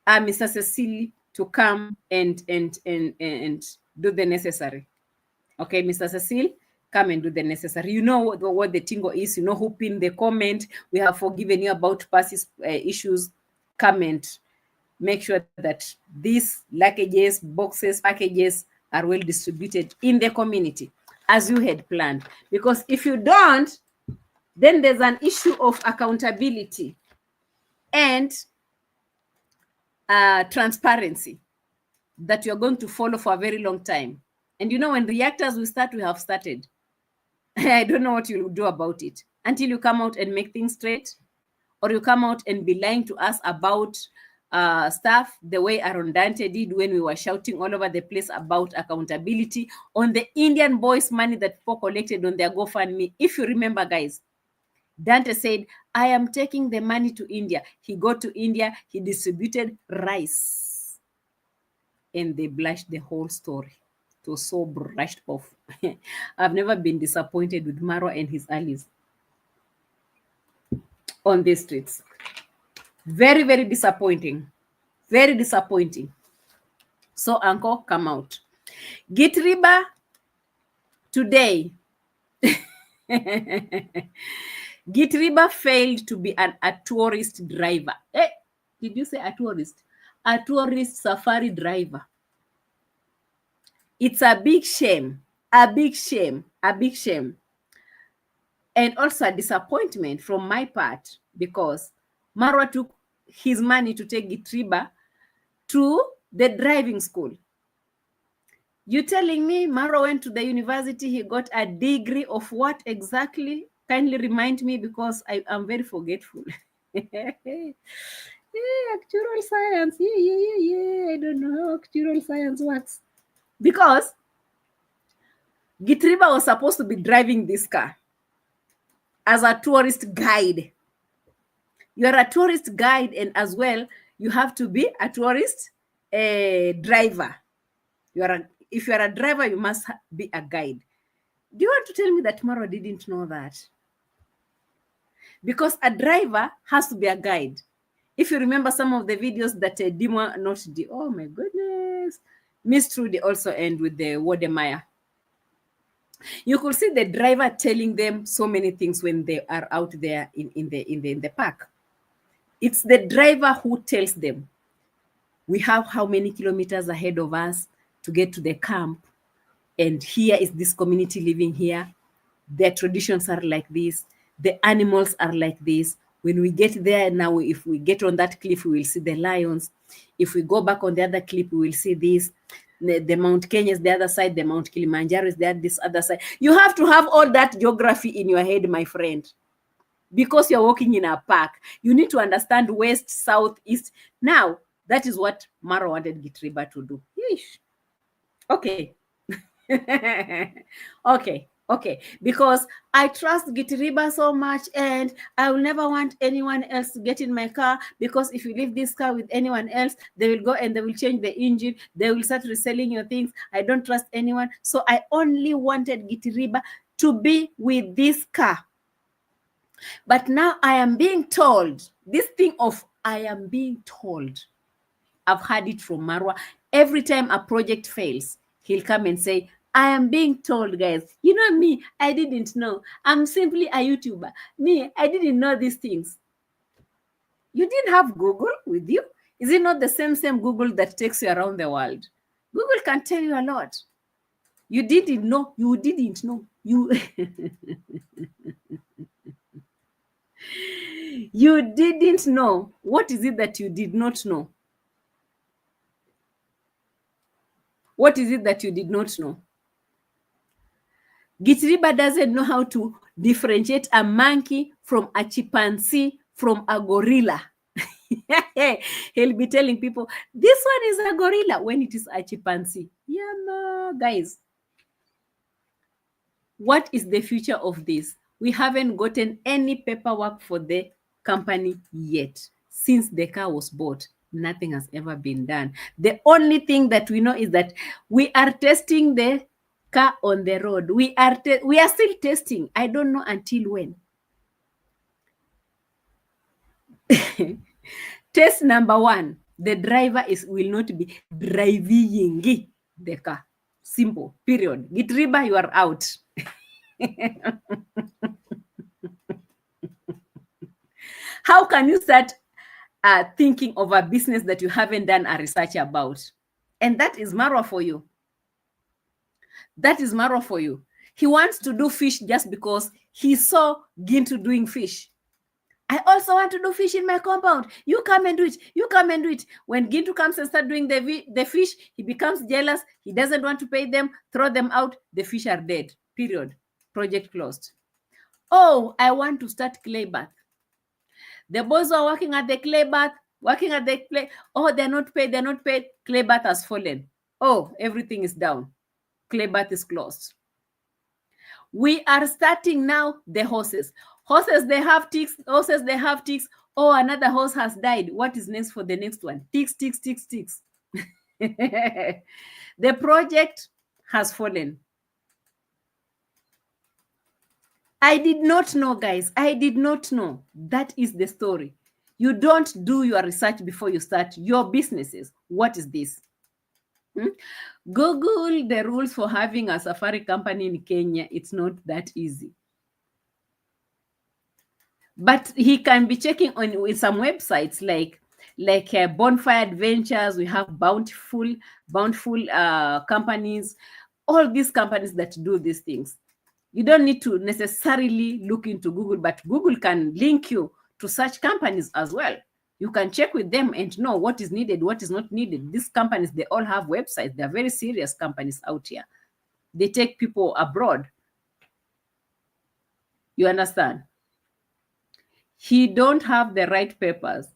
Mr. Cecil to come and do the necessary. Okay, Mr. Cecil, come and do the necessary. You know what the tingo is. You know who pinned the comment. We have forgiven you about past issues. Come and make sure that these luggages, boxes, packages are well distributed in the community as you had planned. Because if you don't, then there's an issue of accountability and transparency that you're going to follow for a very long time. And you know, when reactors will start, we have started. I don't know what you'll do about it until you come out and make things straight, or you come out and be lying to us about stuff the way Arundante did when we were shouting all over the place about accountability on the Indian boys' money that people collected on their GoFundMe. If you remember, guys, Dante said, I am taking the money to India. He got to India, he distributed rice. And they blushed the whole story. It was so brushed off. I've never been disappointed with Marwa and his allies on these streets. Very, very disappointing. Very disappointing. So, Uncle, come out. Gitiriba today. Gitiriba failed to be a tourist driver. Hey, did you say a tourist? A tourist safari driver. It's a big shame. A big shame. A big shame. And also a disappointment from my part because Marwa took his money to take Gitiriba to the driving school. You telling me Marwa went to the university, he got a degree of what exactly? Kindly remind me because I am very forgetful. Yeah, actual science. Yeah. I don't know how actual science works. Because Gitiriba was supposed to be driving this car as a tourist guide. You are a tourist guide, and as well, you have to be a tourist driver. If you are a driver, you must be a guide. Do you want to tell me that Marwa didn't know that? Because a driver has to be a guide. If you remember some of the videos that oh my goodness, Miss Trudy also end with the Wodemeyer. You could see the driver telling them so many things when they are out there in the park. It's the driver who tells them, we have how many kilometers ahead of us to get to the camp. And here is this community living here. Their traditions are like this. The animals are like this. When we get there now, if we get on that cliff, we will see the lions. If we go back on the other cliff, we will see this. The Mount Kenya is the other side. The Mount Kilimanjaro is this other side. You have to have all that geography in your head, my friend. Because you're walking in a park, you need to understand west, south, east. Now, that is what Marwa wanted Gitiriba to do. Yeesh. Okay. Okay. Because I trust Gitiriba so much and I will never want anyone else to get in my car because if you leave this car with anyone else, they will go and they will change the engine. They will start reselling your things. I don't trust anyone. So I only wanted Gitiriba to be with this car. But now I am being told, this thing of I am being told, I've heard it from Marwa. Every time a project fails, he'll come and say, I am being told, guys. You know me, I didn't know. I'm simply a YouTuber. Me, I didn't know these things. You didn't have Google with you? Is it not the same Google that takes you around the world? Google can tell you a lot. You didn't know. You didn't know. You didn't know. What is it that you did not know? What is it that you did not know? Gitiriba doesn't know how to differentiate a monkey from a chimpanzee from a gorilla. He'll be telling people, this one is a gorilla when it is a chimpanzee. Yeah, no, guys. What is the future of this? We haven't gotten any paperwork for the company yet. Since the car was bought, nothing has ever been done. The only thing that we know is that we are testing the car on the road. We are still testing. I don't know until when. Test number 1, the driver will not be driving the car. Simple, period. Gitiriba, you are out. How can you start thinking of a business that you haven't done a research about? And that is Marwa for you. That is Marwa for you. He wants to do fish just because he saw Gintu doing fish. I also want to do fish in my compound. You come and do it. You come and do it. When Gintu comes and start doing the fish, he becomes jealous. He doesn't want to pay them, throw them out. The fish are dead. Period. Project closed. Oh, I want to start clay bath. The boys are working at the clay bath, Oh, they're not paid. Clay bath has fallen. Oh, everything is down. Clay bath is closed. We are starting now the horses. Horses, they have ticks. Horses, they have ticks. Oh, another horse has died. What is next for the next one? Ticks, ticks, ticks, ticks. The project has fallen. I did not know, guys. I did not know. That is the story. You don't do your research before you start your businesses. What is this? Google the rules for having a safari company in Kenya. It's not that easy. But he can be checking on with some websites like Bonfire Adventures. We have bountiful companies, all these companies that do these things. You don't need to necessarily look into Google, but Google can link you to such companies as well. You can check with them and know what is needed, what is not needed. These companies, they all have websites. They're very serious companies out here. They take people abroad. You understand? He don't have the right papers.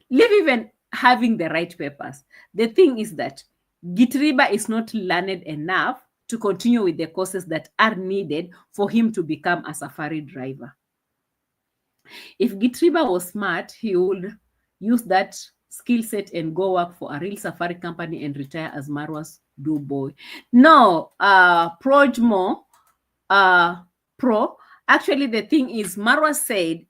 Leave even having the right papers. The thing is that Gitiriba is not learned enough to continue with the courses that are needed for him to become a safari driver. If Gitiriba was smart, he would use that skill set and go work for a real safari company and retire as Marwa's do boy. No, Projmo, Pro. Actually, the thing is, Marwa said,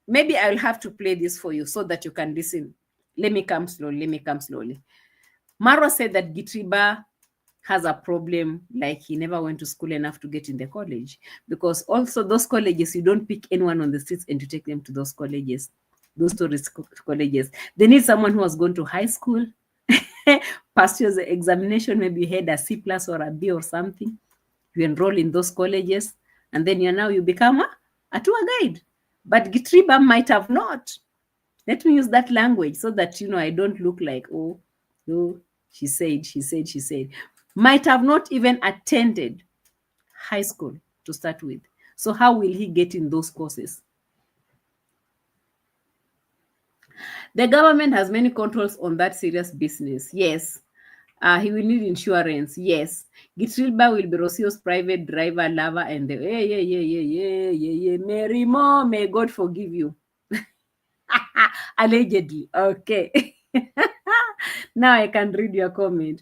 maybe I'll have to play this for you so that you can listen. Let me come slowly. Marwa said that Gitiriba has a problem, like he never went to school enough to get in the college, because also those colleges, you don't pick anyone on the streets and to take them to those colleges, those tourist colleges. They need someone who has gone to high school, passed your examination, maybe you had a C+ or a B or something. You enroll in those colleges, and then you become a tour guide. But Gitiriba might have not. Let me use that language so that, I don't look like, oh, she said. Might have not even attended high school to start with. So how will he get in those courses? The government has many controls on that serious business. Yes. He will need insurance. Yes. Gitiriba will be Rosio's private driver, lover, and the Mary Mo, may God forgive you. Allegedly. Okay. Now I can read your comment.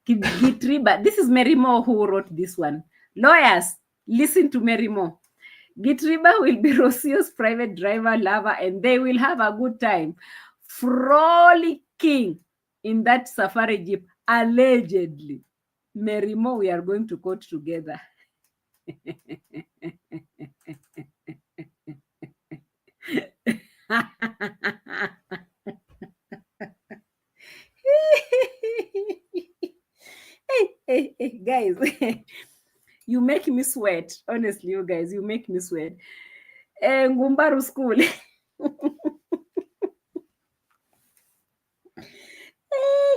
Gitiriba, this is Mary Mo who wrote this one. Lawyers, listen to Mary Mo. Gitiriba will be Rosio's private driver, lover, and they will have a good time frolicking in that safari jeep, allegedly. Mary Mo, we are going to court together. Hey, guys, you make me sweat. Honestly, you guys, you make me sweat. Ngumbaru school.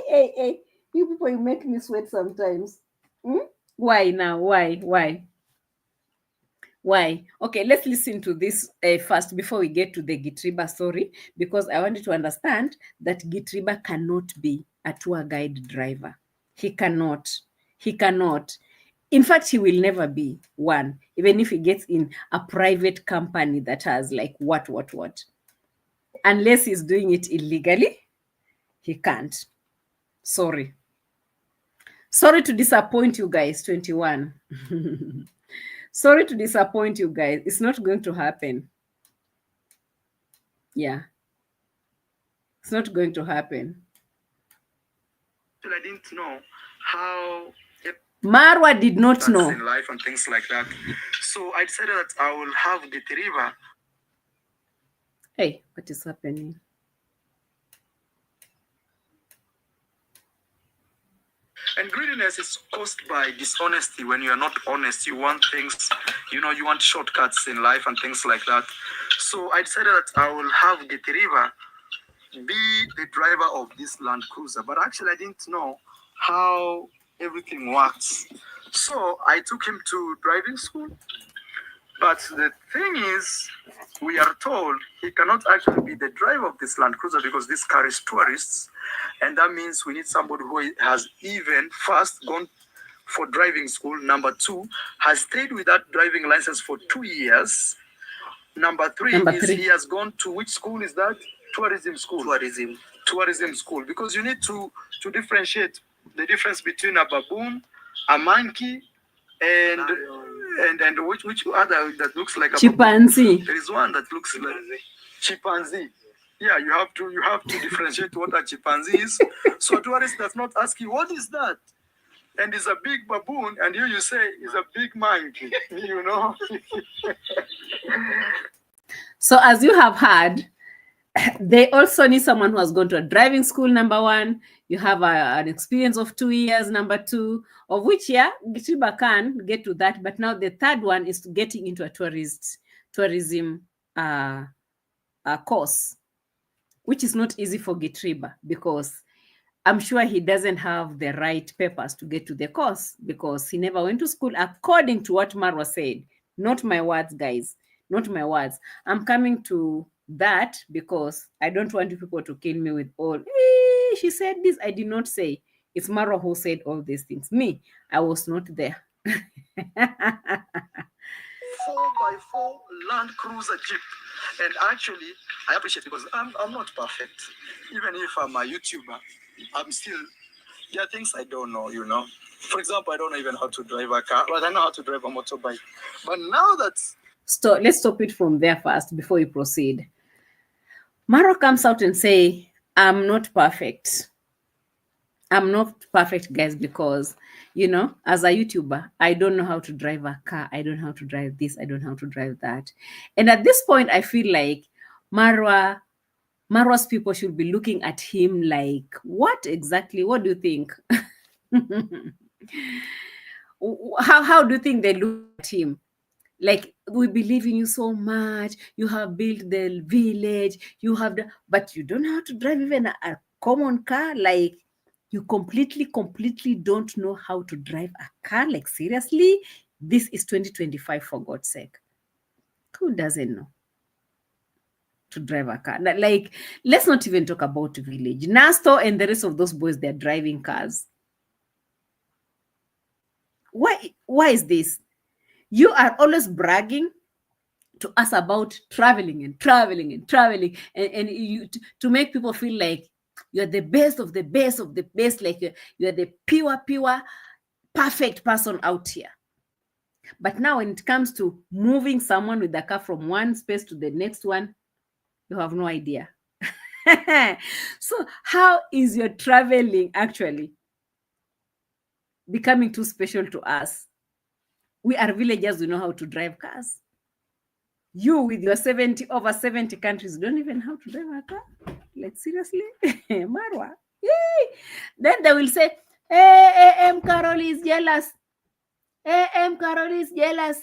Hey, you people, you make me sweat sometimes. Why now? Why? Okay, let's listen to this first before we get to the Gitiriba story, because I want you to understand that Gitiriba cannot be a tour guide driver. He cannot. In fact, he will never be one, even if he gets in a private company that has like what. Unless he's doing it illegally, he can't. Sorry to disappoint you guys, 21. Sorry to disappoint you guys. It's not going to happen. Yeah. It's not going to happen. I didn't know how Marwa did not know. In life and things like that. So I decided that I will have Gitiriba. Hey, what is happening? And greediness is caused by dishonesty. When you are not honest, you want things, you want shortcuts in life and things like that. So I decided that I will have Gitiriba be the driver of this Land Cruiser. But actually, I didn't know how everything works. So I took him to driving school. But the thing is, we are told he cannot actually be the driver of this Land Cruiser because this carries tourists. And that means we need somebody who has even first gone for driving school. Number two, has stayed with that driving license for 2 years. Number three Number is three. he has gone to which school is that? Tourism school. Tourism school. Because you need to differentiate the difference between a baboon, a monkey, and which other that looks like a Chimpanzee. baboon? There is one that looks like chimpanzee. Yeah, you have to differentiate what a chimpanzee is. So a tourist does not ask you what is that, and it's a big baboon, and you say it's a big monkey. You know. So as you have heard, they also need someone who has gone to a driving school, number one. You have an experience of 2 years, number two, of which, yeah, Gitiriba can get to that. But now the third one is getting into a tourism course, which is not easy for Gitiriba because I'm sure he doesn't have the right papers to get to the course because he never went to school, according to what Marwa said. Not my words, guys. Not my words. I'm coming to that because I don't want people to kill me with all, she said this. I did not say. It's Marwa who said all these things. Me, I was not there. 4x4 Land Cruiser Jeep. And actually, I appreciate because I'm not perfect. Even if I'm a YouTuber, I'm still, there are things I don't know, you know. For example, I don't know even how to drive a car, but I know how to drive a motorbike. But now that's... Let's stop it from there first before we proceed. Maro comes out and say, I'm not perfect. I'm not perfect, guys, because, you know, as a YouTuber, I don't know how to drive a car. I don't know how to drive this. I don't know how to drive that. And at this point, I feel like Marwa's people should be looking at him like, what exactly? What do you think? How do you think they look at him? Like, we believe in you so much. You have built the village. You have but you don't know how to drive even a common car. Like, you completely don't know how to drive a car. Like, seriously, this is 2025, for God's sake. Who doesn't know to drive a car? Like, let's not even talk about village. Nasto and the rest of those boys, they're driving cars. Why is this? You are always bragging to us about traveling and you to make people feel like you're the best of the best of the best, like you're the pure perfect person out here. But now when it comes to moving someone with the car from one space to the next one, you have no idea. So how is your traveling actually becoming too special to us? We are villagers, we know how to drive cars. You with your over 70 countries don't even know how to drive a car. Like, seriously? Marwa. Yay! Then they will say, hey, A.M Qarol is jealous. A.M Qarol is jealous.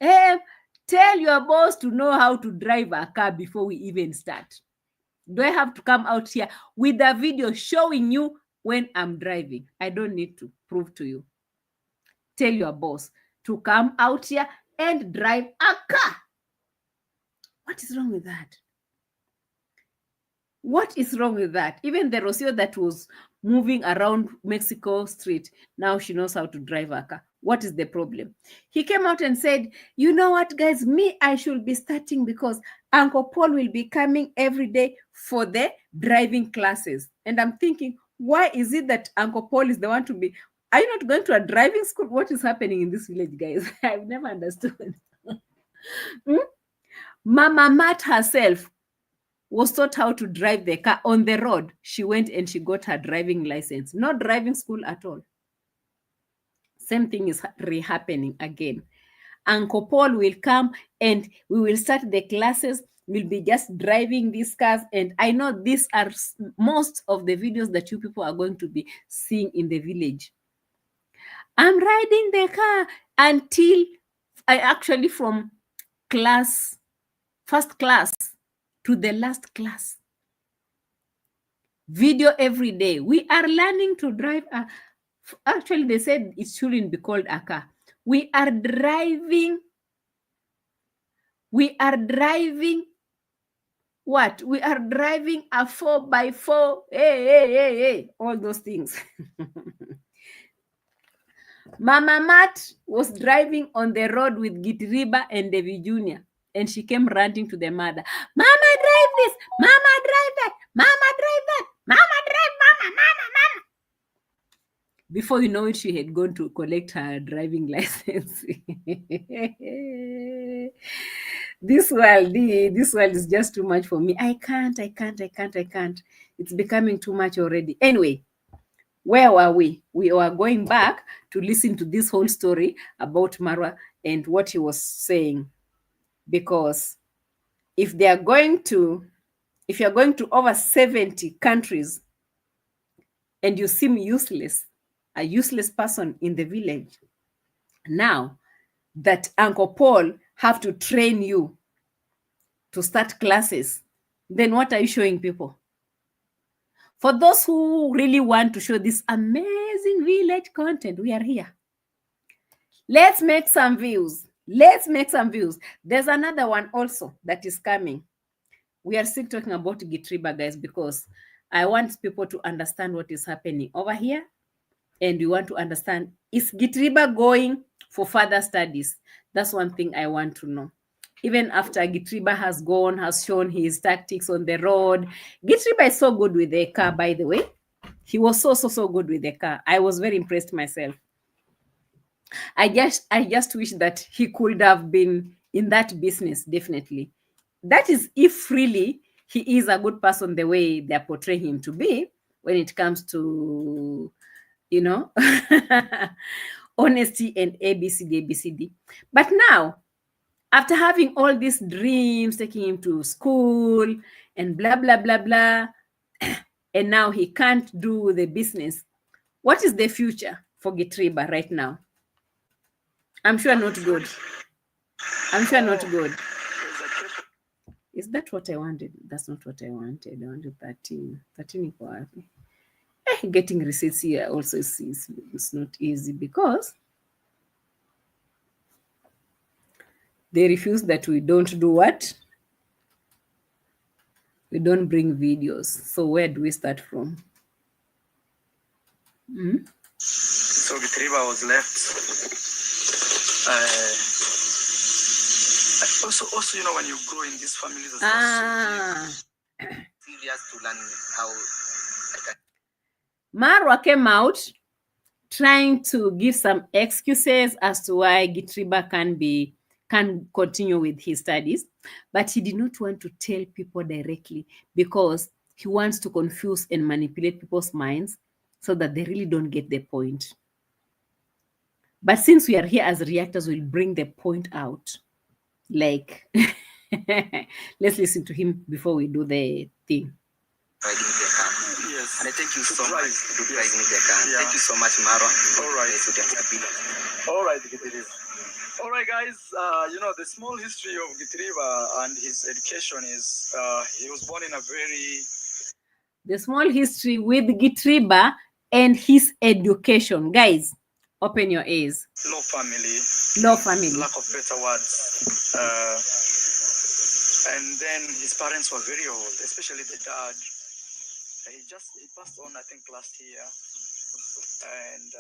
A.M, tell your boss to know how to drive a car before we even start. Do I have to come out here with a video showing you when I'm driving? I don't need to prove to you. Tell your boss to come out here and drive a car. What is wrong with that? What is wrong with that? Even the Rocio that was moving around Mexico Street, now she knows how to drive a car. What is the problem? He came out and said, you know what, guys, I should be starting because Uncle Paul will be coming every day for the driving classes. And I'm thinking, why is it that Uncle Paul is the one to be? Are you not going to a driving school? What is happening in this village, guys? I've never understood. Mama Matt herself was taught how to drive the car on the road. She went and she got her driving license. Not driving school at all. Same thing is happening again. Uncle Paul will come and we will start the classes. We'll be just driving these cars. And I know these are most of the videos that you people are going to be seeing in the village. I'm riding the car until I actually from first class to the last class. Video every day. We are learning to drive actually they said it shouldn't be called a car. We are driving what? We are driving a 4x4. Hey. All those things. Mama Matt was driving on the road with Gitiriba and Devi Jr. And she came ranting to the mother. Mama, drive this. Mama, drive that. Mama, drive that. Mama, drive. Mama. Before you know it, she had gone to collect her driving license. This world is just too much for me. I can't. It's becoming too much already. Anyway, where were we? We were going back to listen to this whole story about Marwa and what he was saying. Because if you're going to over 70 countries and you seem useless, a useless person in the village, now that Uncle Paul have to train you to start classes, then what are you showing people? For those who really want to show this amazing village content, we are here. Let's make some views. There's another one also that is coming. We are still talking about Gitiriba, guys, because I want people to understand what is happening over here. And we want to understand, is Gitiriba going for further studies? That's one thing I want to know. Even after Gitiriba has shown his tactics on the road. Gitiriba is so good with the car, by the way. He was so good with the car. I was very impressed myself. I just wish that he could have been in that business, definitely. That is if really he is a good person the way they're portraying him to be when it comes to, honesty and ABCD. But now, after having all these dreams, taking him to school and blah, blah, blah, blah, and now he can't do the business, what is the future for Gitiriba right now? I'm sure not good. Is that what I wanted? That's not what I wanted. I wanted 13. 13 iko wapi? Getting receipts here also is not easy because they refuse that we don't do what? We don't bring videos. So where do we start from? So Gitiriba was left. Also, when you grow in these families, serious to learn how. Marwa came out trying to give some excuses as to why Gitiriba can continue with his studies, but he did not want to tell people directly because he wants to confuse and manipulate people's minds so that they really don't get the point. But since we are here as reactors, we'll bring the point out. Like, let's listen to him before we do the thing. Yes. And I thank you so much for driving the car. Yeah. Thank you so much, Marwa. All right. Gitiriba. All right, guys. The small history of Gitiriba and his education is he was born in a very... The small history with Gitiriba and his education. Guys, open your ears. Low family. Lack of better words. And then his parents were very old, especially the dad. He passed on, I think, last year. And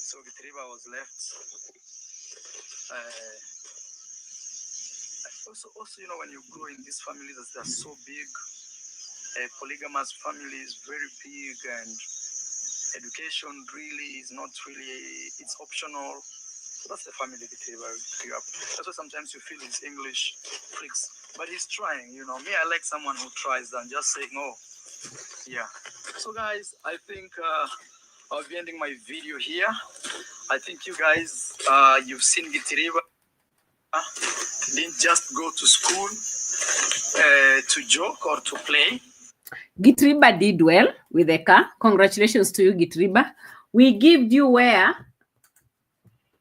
so Gitiriba was left. Also, when you grow in these families that are so big, polygamous family is very big, and education really is not really, it's optional. So that's the family Gitiriba grew up. That's why sometimes you feel it's English freaks. But he's trying, Me, I like someone who tries than just saying, oh, yeah. So guys, I think I'll be ending my video here. I think you guys, you've seen Gitiriba. Didn't just go to school to joke or to play. Gitiriba did well with the car. Congratulations to you, Gitiriba. We give you where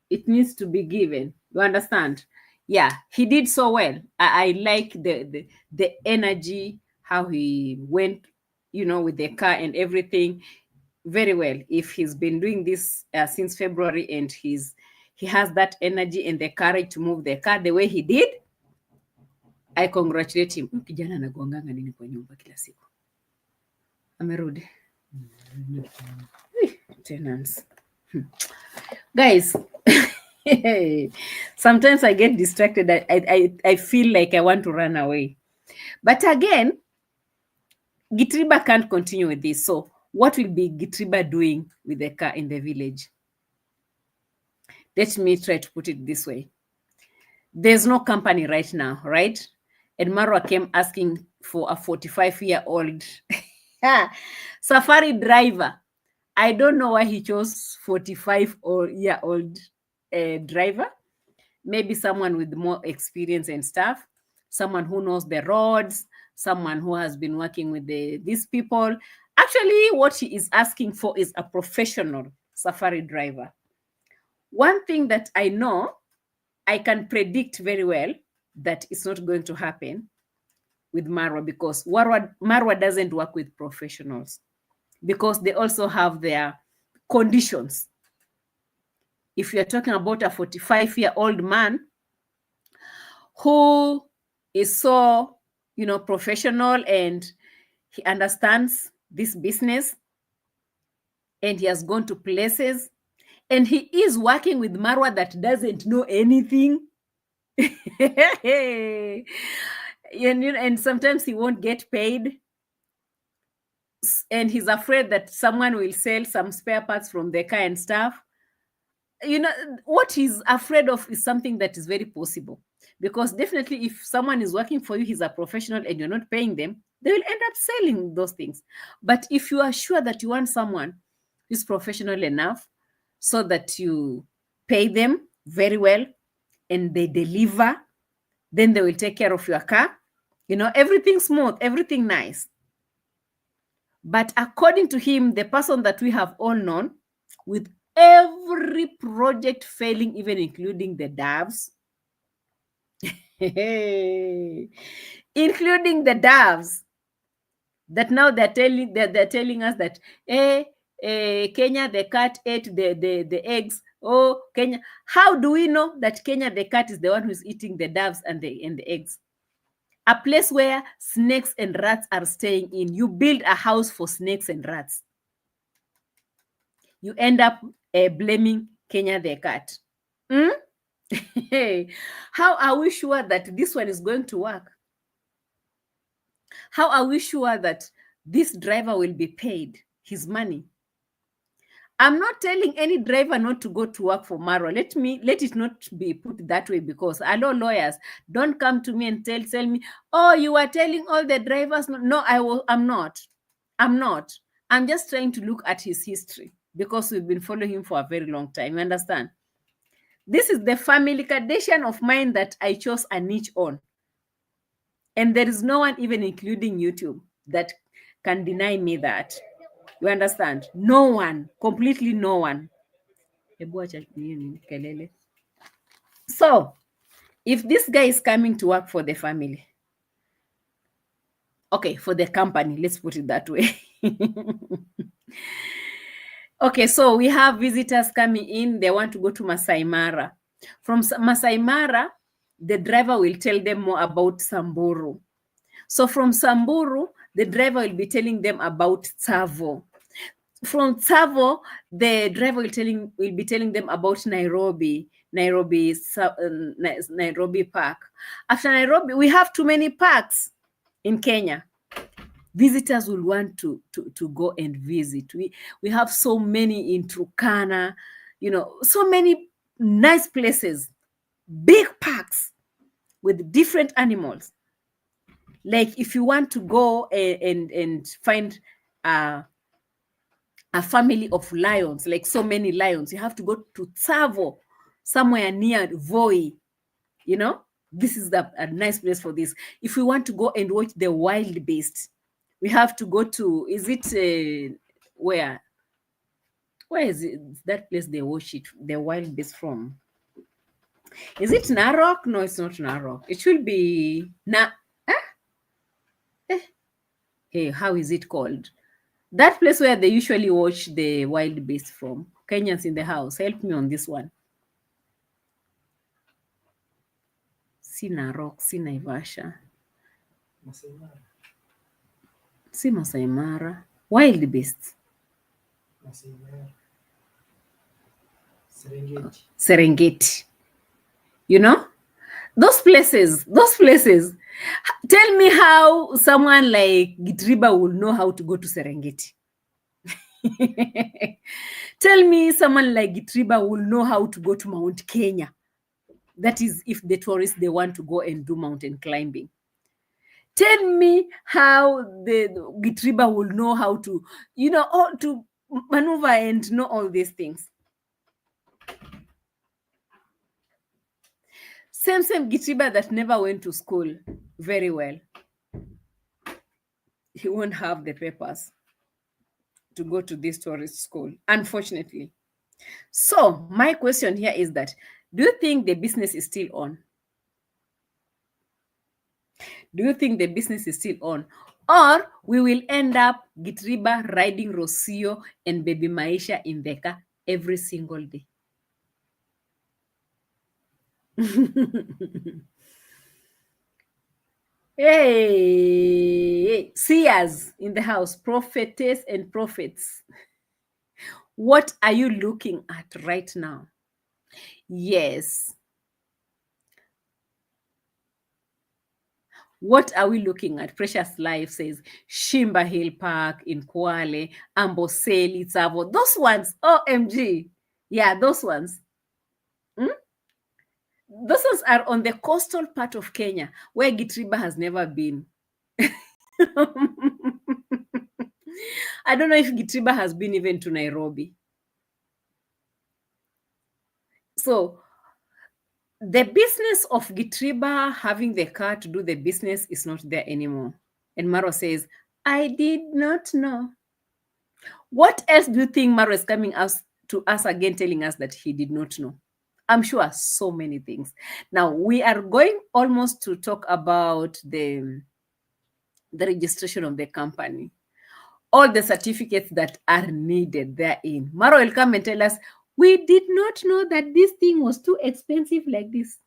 it needs to be given. You understand? Yeah, he did so well. I like the energy, how he went, with the car and everything. Very well. If he's been doing this since February and he has that energy and the courage to move the car the way he did, I congratulate him. Kijana anagonganga nini kwa nyumba kila siku? Amerudi. Tenants. Guys, Sometimes I get distracted. I feel like I want to run away. But again, Gitiriba can't continue with this. So what will be Gitiriba doing with the car in the village? Let me try to put it this way. There's no company right now, right? And Marwa came asking for a 45-year-old safari driver. I don't know why he chose 45-year-old driver. Maybe someone with more experience and stuff, someone who knows the roads, someone who has been working with these people. Actually, what he is asking for is a professional safari driver. One thing that I know, I can predict very well that it's not going to happen with Marwa, because Marwa doesn't work with professionals, because they also have their conditions. If you're talking about a 45-year-old man who is so, professional, and he understands this business, and he has gone to places, and he is working with Marwa that doesn't know anything. And sometimes he won't get paid, and he's afraid that someone will sell some spare parts from the car and stuff. What he's afraid of is something that is very possible, because definitely if someone is working for you, he's a professional, and you're not paying them, they will end up selling those things. But if you are sure that you want someone who's professional enough so that you pay them very well and they deliver, then they will take care of your car, everything smooth, everything nice. But according to him, the person that we have all known, with every project failing, even including the doves, including the doves, that now they're telling us that, Kenya, the cat ate the eggs. Oh, Kenya. How do we know that Kenya, the cat, is the one who's eating the doves and the eggs? A place where snakes and rats are staying in. You build a house for snakes and rats. You end up blaming Kenya, the cat. How are we sure that this one is going to work? How are we sure that this driver will be paid his money? I'm not telling any driver not to go to work for Marwa. Let it not be put that way, because hello, lawyers, don't come to me and tell me, oh, you are telling all the drivers. No, I'm not. I'm just trying to look at his history, because we've been following him for a very long time. You understand? This is the family Kardashian of mine that I chose a niche on. And there is no one, even including YouTube, that can deny me that. You understand? No one, completely no one. So, if this guy is coming to work for the family, okay, for the company, let's put it that way. Okay, so we have visitors coming in. They want to go to Masai Mara. From Masai Mara, the driver will tell them more about Samburu. So from Samburu, the driver will be telling them about Tsavo. From Tsavo, the driver will be telling them about Nairobi Park. After Nairobi, we have too many parks in Kenya. Visitors will want to go and visit. We have so many in Turkana, so many nice places, big parks with different animals. Like if you want to go and find a family of lions, like so many lions, you have to go to Tsavo, somewhere near Voi. This is a nice place for this. If we want to go and watch the wild beast, we have to go to, is it where is it, that place they watch it, the wild beast from? Is it Narok? No, it's not Narok. It should be hey, how is it called? That place where they usually watch the wild beast from. Kenyans in the house, help me on this one. Si Narok, si Naivasha. Si Masai Mara. Wild beasts. Serengeti. You know, those places. Tell me how someone like Gitiriba will know how to go to Serengeti. Tell me someone like Gitiriba will know how to go to Mount Kenya. That is if the tourists, they want to go and do mountain climbing. Tell me how the Gitiriba will know how to, to maneuver and know all these things. Same Gitiriba that never went to school very well. He won't have the papers to go to this tourist school, unfortunately. So my question here is that, do you think the business is still on? Do you think the business is still on? Or we will end up Gitiriba riding Rocio and Baby Maisha in the car every single day? Hey, seers in the house, prophetess and prophets. What are you looking at right now? Yes. What are we looking at? Precious Life says Shimba Hill Park in Kwale, Amboseli, Tsavo. Those ones, OMG. Yeah, those ones. Those ones are on the coastal part of Kenya, where Gitiriba has never been. I don't know if Gitiriba has been even to Nairobi. So the business of Gitiriba having the car to do the business is not there anymore. And Maro says, I did not know. What else do you think Maro is coming to us again, telling us that he did not know? I'm sure so many things. Now, we are going almost to talk about the registration of the company. All the certificates that are needed therein. Maro will come and tell us, we did not know that this thing was too expensive like this.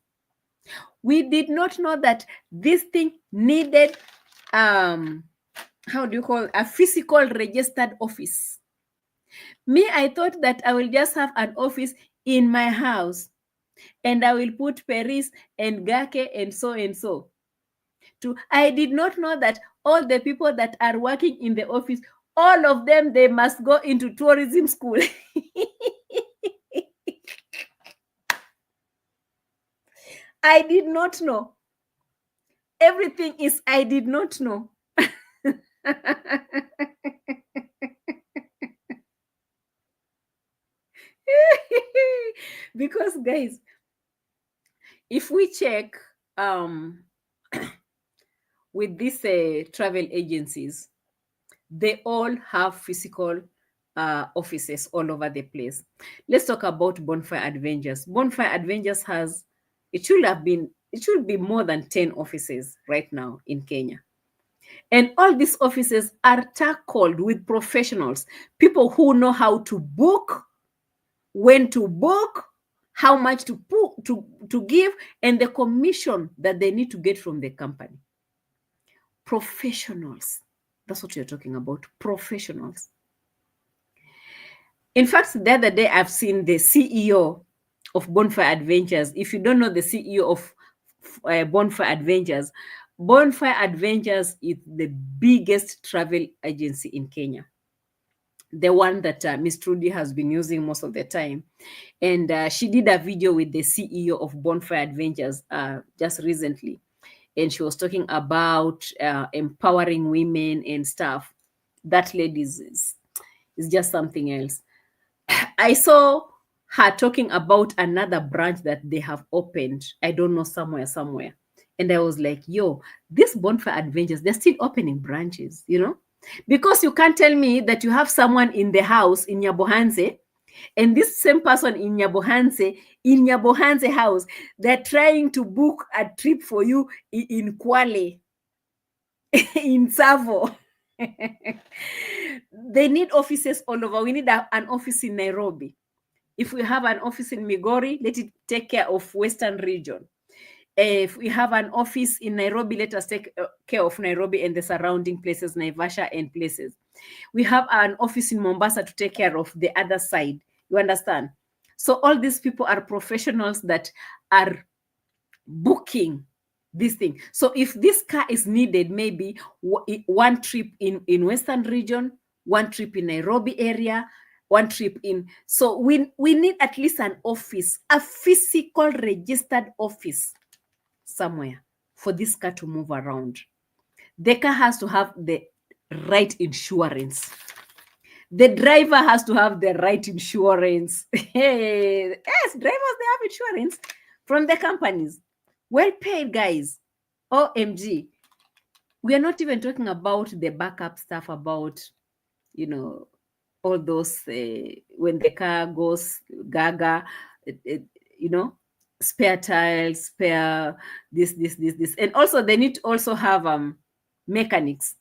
We did not know that this thing needed, how do you call it? A physical registered office. Me, I thought that I will just have an office in my house and I will put Paris and Gake and so and so. I did not know that all the people that are working in the office, all of them, they must go into tourism school. I did not know. Everything is I did not know. Because guys, if we check with these travel agencies, they all have physical offices all over the place. Let's talk about Bonfire Adventures. Bonfire Adventures it should be more than 10 offices right now in Kenya. And all these offices are tackled with professionals, people who know how to book, when to book, how much to give, and the commission that they need to get from the company. Professionals. That's what you're talking about. Professionals. In fact, the other day, I've seen the CEO of Bonfire Adventures. If you don't know the CEO of Bonfire Adventures is the biggest travel agency in Kenya. The one that Miss Trudy has been using most of the time. And she did a video with the CEO of Bonfire Adventures just recently. And she was talking about empowering women and stuff. That lady is just something else. I saw her talking about another branch that they have opened. I don't know, somewhere. And I was like, yo, this Bonfire Adventures, they're still opening branches, Because you can't tell me that you have someone in the house in Nyabohanse, and this same person in Nyabohanse house, they're trying to book a trip for you in Kwale, in Tsavo. They need offices all over. We need an office in Nairobi. If we have an office in Migori, let it take care of Western region. If we have an office in Nairobi, let us take care of Nairobi and the surrounding places, Naivasha and places. We have an office in Mombasa to take care of the other side. You understand? So all these people are professionals that are booking this thing. So if this car is needed, maybe one trip in Western region, one trip in Nairobi area, one trip in. So we need at least an office, a physical registered office somewhere for this car to move around. The car has to have the right insurance. The driver has to have the right insurance. Yes, drivers, they have insurance from the companies. Well paid, guys. OMG. We are not even talking about the backup stuff about, all those, when the car goes gaga, spare tiles, spare this. And also they need to also have mechanics.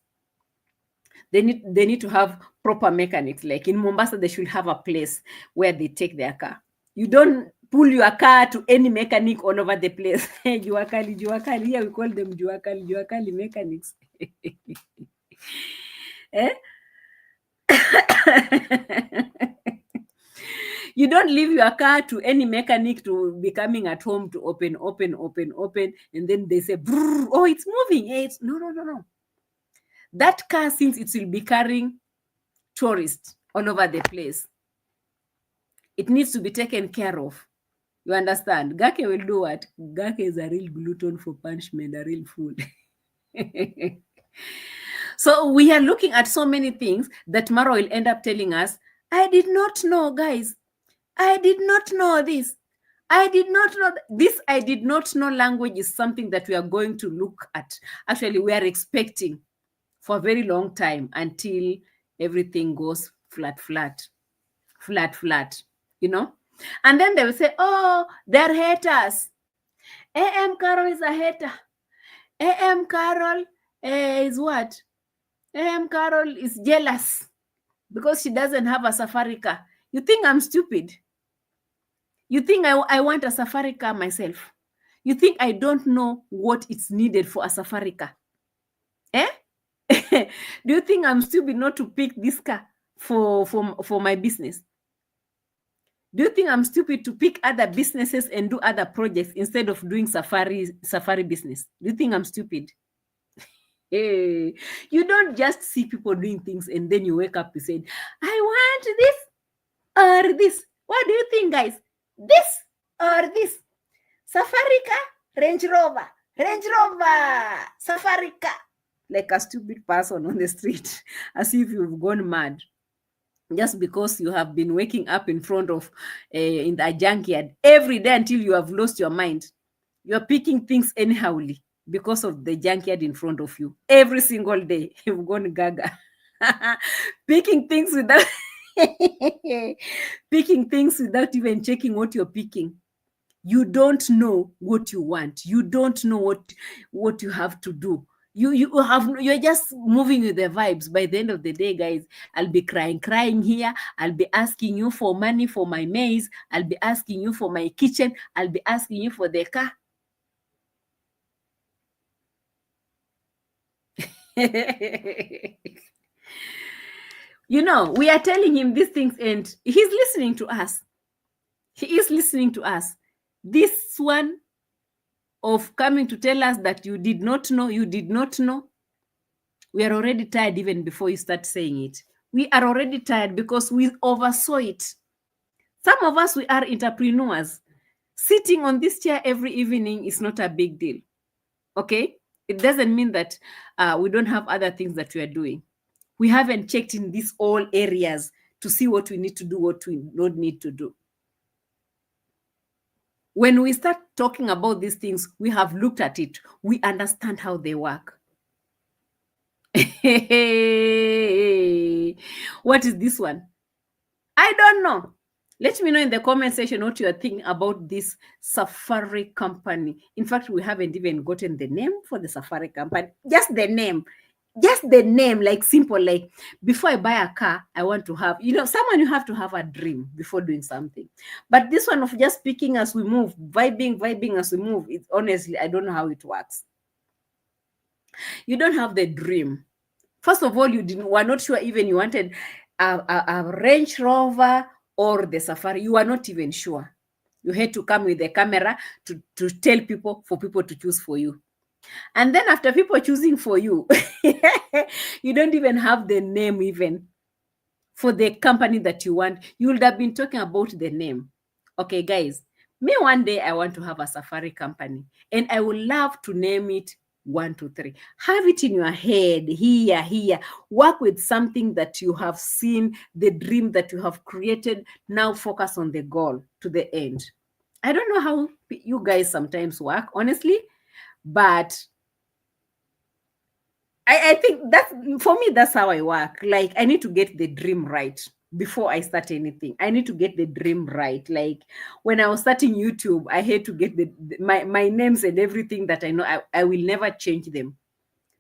They need to have proper mechanics. Like in Mombasa, they should have a place where they take their car. You don't pull your car to any mechanic all over the place. Juakali. Here we call them Juakali mechanics. Eh? You don't leave your car to any mechanic to be coming at home to open, and then they say, oh, it's moving. It's no. That car, since it will be carrying tourists all over the place, it needs to be taken care of. You understand? Gake will do what? Gake is a real glutton for punishment, a real fool. So we are looking at so many things that Mara will end up telling us, I did not know, guys. I did not know this. I did not know this. I did not know language is something that we are going to look at. Actually, we are expecting for a very long time until everything goes flat, and then they will say, oh, they're haters. A.M Qarol is a hater. A.M Qarol is what? A.M Qarol is jealous because she doesn't have a safari car. You think I'm stupid? You think I want a safari car myself? You think I don't know what is needed for a safari car? Eh? Do you think I'm stupid not to pick this car for my business? Do you think I'm stupid to pick other businesses and do other projects instead of doing safari business? Do you think I'm stupid? Hey, you don't just see people doing things and then you wake up and say, I want this or this. What do you think, guys? This or this? Safari car, Range Rover, safari car. Like a stupid person on the street, as if you've gone mad. Just because you have been waking up in front of in the junkyard every day until you have lost your mind. You're picking things anyhowly because of the junkyard in front of you. Every single day, you've gone gaga. Picking things without even checking what you're picking. You don't know what you want. You don't know what you have to do. You're just moving with the vibes. By the end of the day, guys, I'll be crying here. I'll be asking you for money for my maize. I'll be asking you for my kitchen. I'll be asking you for the car. We are telling him these things and he's listening to us. He is listening to us. This one of coming to tell us that you did not know, we are already tired even before you start saying it. We are already tired because we oversaw it. Some of us, we are entrepreneurs. Sitting on this chair every evening is not a big deal. Okay? It doesn't mean that we don't have other things that we are doing. We haven't checked in these all areas to see what we need to do, what we don't need to do. When we start talking about these things, we have looked at it. We understand how they work. What is this one? I don't know. Let me know in the comment section what you are thinking about this safari company. In fact, we haven't even gotten the name for the safari company. Just the name, like simple, like before I buy a car, I want to have, someone, you have to have a dream before doing something. But this one of just picking as we move, vibing as we move, it's honestly, I don't know how it works. You don't have the dream. First of all, were not sure even you wanted a Range Rover or the safari. You are not even sure. You had to come with the camera to tell people, for people to choose for you. And then after people choosing for you, you don't even have the name even for the company that you want. You would have been talking about the name. Okay, guys, me one day I want to have a safari company, and I would love to name it 123. Have it in your head, here. Work with something that you have seen, the dream that you have created. Now focus on the goal to the end. I don't know how you guys sometimes work, honestly, but I think that's, for me, that's how I work. Like, I need to get the dream right before I start anything. I need to get the dream right. Like, when I was starting YouTube, I had to get my names and everything that I know. I will never change them.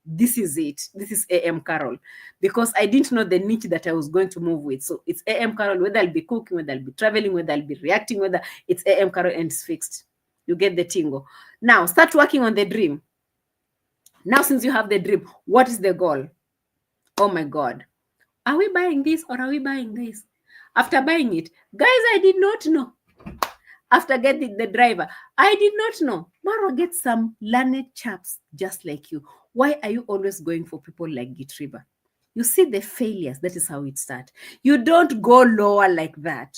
This is it. This is A.M Qarol, because I didn't know the niche that I was going to move with. So it's A.M Qarol, whether I'll be cooking, whether I'll be traveling, whether I'll be reacting, whether it's A.M Qarol, and it's fixed. You get the tingle. Now start working on the dream. Now, since you have the dream, what is the goal? Oh my God. Are we buying this or are we buying this? After buying it, guys, I did not know. After getting the driver, I did not know. Maro, get some learned chaps just like you. Why are you always going for people like Gitiriba? You see the failures. That is how it starts. You don't go lower like that.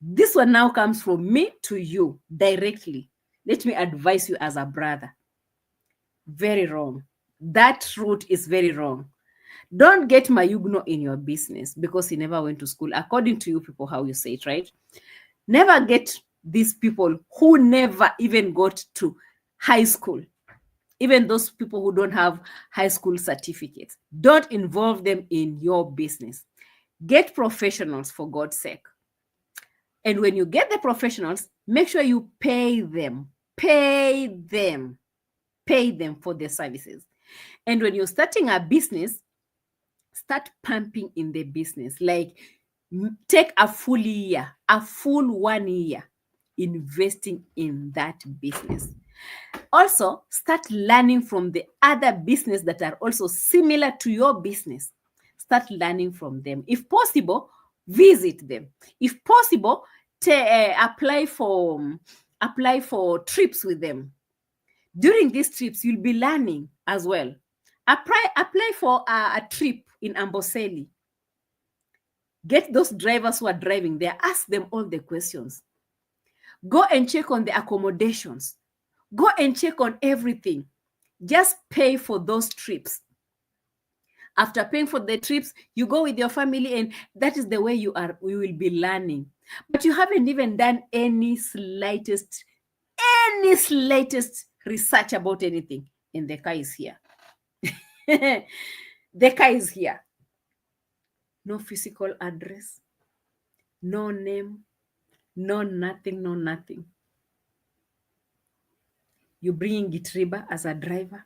This one now comes from me to you directly. Let me advise you as a brother. Very wrong. That route is very wrong. Don't get Mayugno in your business because he never went to school. According to you people, how you say it, right? Never get these people who never even got to high school. Even those people who don't have high school certificates. Don't involve them in your business. Get professionals, for God's sake. And when you get the professionals, make sure you pay them. Pay them for their services. And when you're starting a business, start pumping in the business. Like, take a full 1 year investing in that business. Also, start learning from the other business that are also similar to your business. Start learning from them. If possible, visit them. If possible, apply for trips with them. During these trips, you'll be learning as well. Apply for a trip in Amboseli. Get those drivers who are driving there. Ask them all the questions. Go and check on the accommodations. Go and check on everything. Just pay for those trips. After paying for the trips, you go with your family, and that is the way you will be learning. But you haven't even done any slightest research about anything. And the car is here. The car is here. No physical address, no name, no nothing. You bring in Gitiriba as a driver.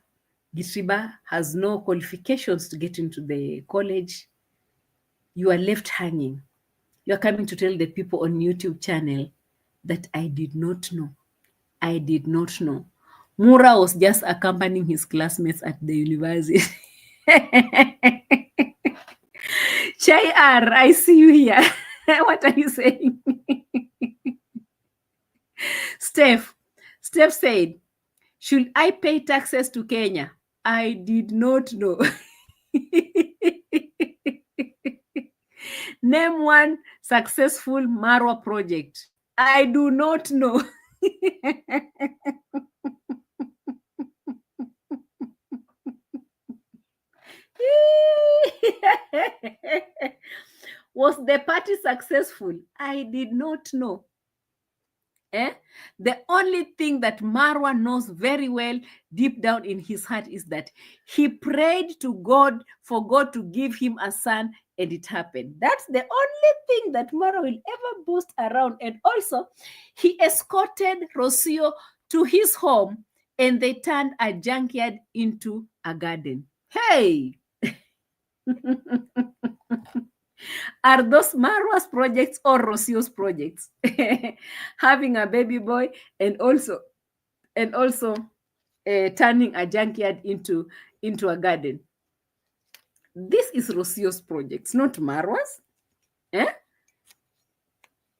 Gitiriba has no qualifications to get into the college. You are left hanging. You are coming to tell the people on YouTube channel that I did not know. Mura was just accompanying his classmates at the university. Chai R, I see you here. What are you saying? Steph said, should I pay taxes to Kenya? I did not know. Name one successful Marwa project. I do not know. Was the party successful? I did not know. The only thing that Marwa knows very well deep down in his heart is that he prayed to God for God to give him a son, and it happened. That's the only thing that Marwa will ever boast around. And also, he escorted Rocio to his home, and they turned a junkyard into a garden. Hey! Are those Marwa's projects or Rocio's projects? Having a baby boy and also turning a junkyard into a garden. This is Rocio's projects, not Marwa's.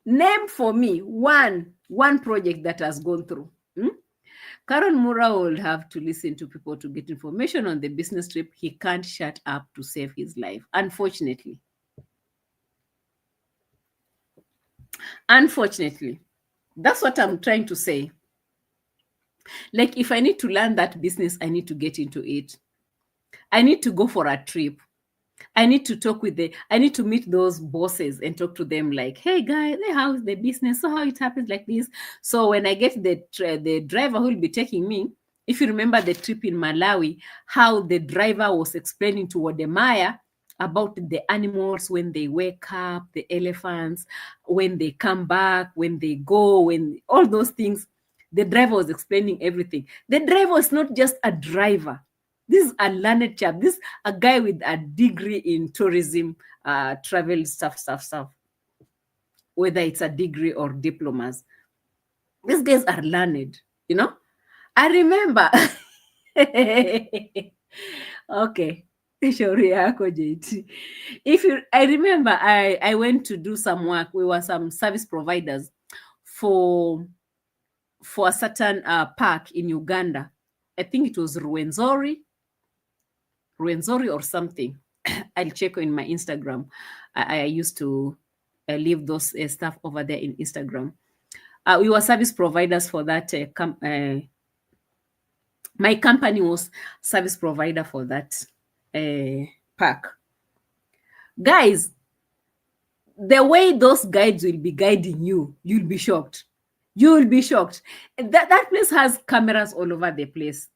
Name for me one project that has gone through. Qarol Mura will have to listen to people to get information on the business trip. He can't shut up to save his life, unfortunately. Unfortunately. That's what I'm trying to say. Like, if I need to learn that business, I need to get into it. I need to go for a trip. I need to talk with I need to meet those bosses and talk to them like, hey guys, how's the business? So how it happens like this? So when I get the driver who will be taking me, if you remember the trip in Malawi, how the driver was explaining to Wodemaya about the animals when they wake up, the elephants, when they come back, when they go, when all those things, the driver was explaining everything. The driver is not just a driver. This is a learned chap. This is a guy with a degree in tourism, travel stuff. Whether it's a degree or diplomas. These guys are learned, you know? I remember. Okay. I remember I went to do some work. We were some service providers for a certain park in Uganda. I think it was Ruwenzori or something. I'll check in my Instagram. I used to leave those stuff over there in Instagram. We were service providers for that. My company was service provider for that park. Guys, the way those guides will be guiding you, you'll be shocked. You will be shocked. That place has cameras all over the place.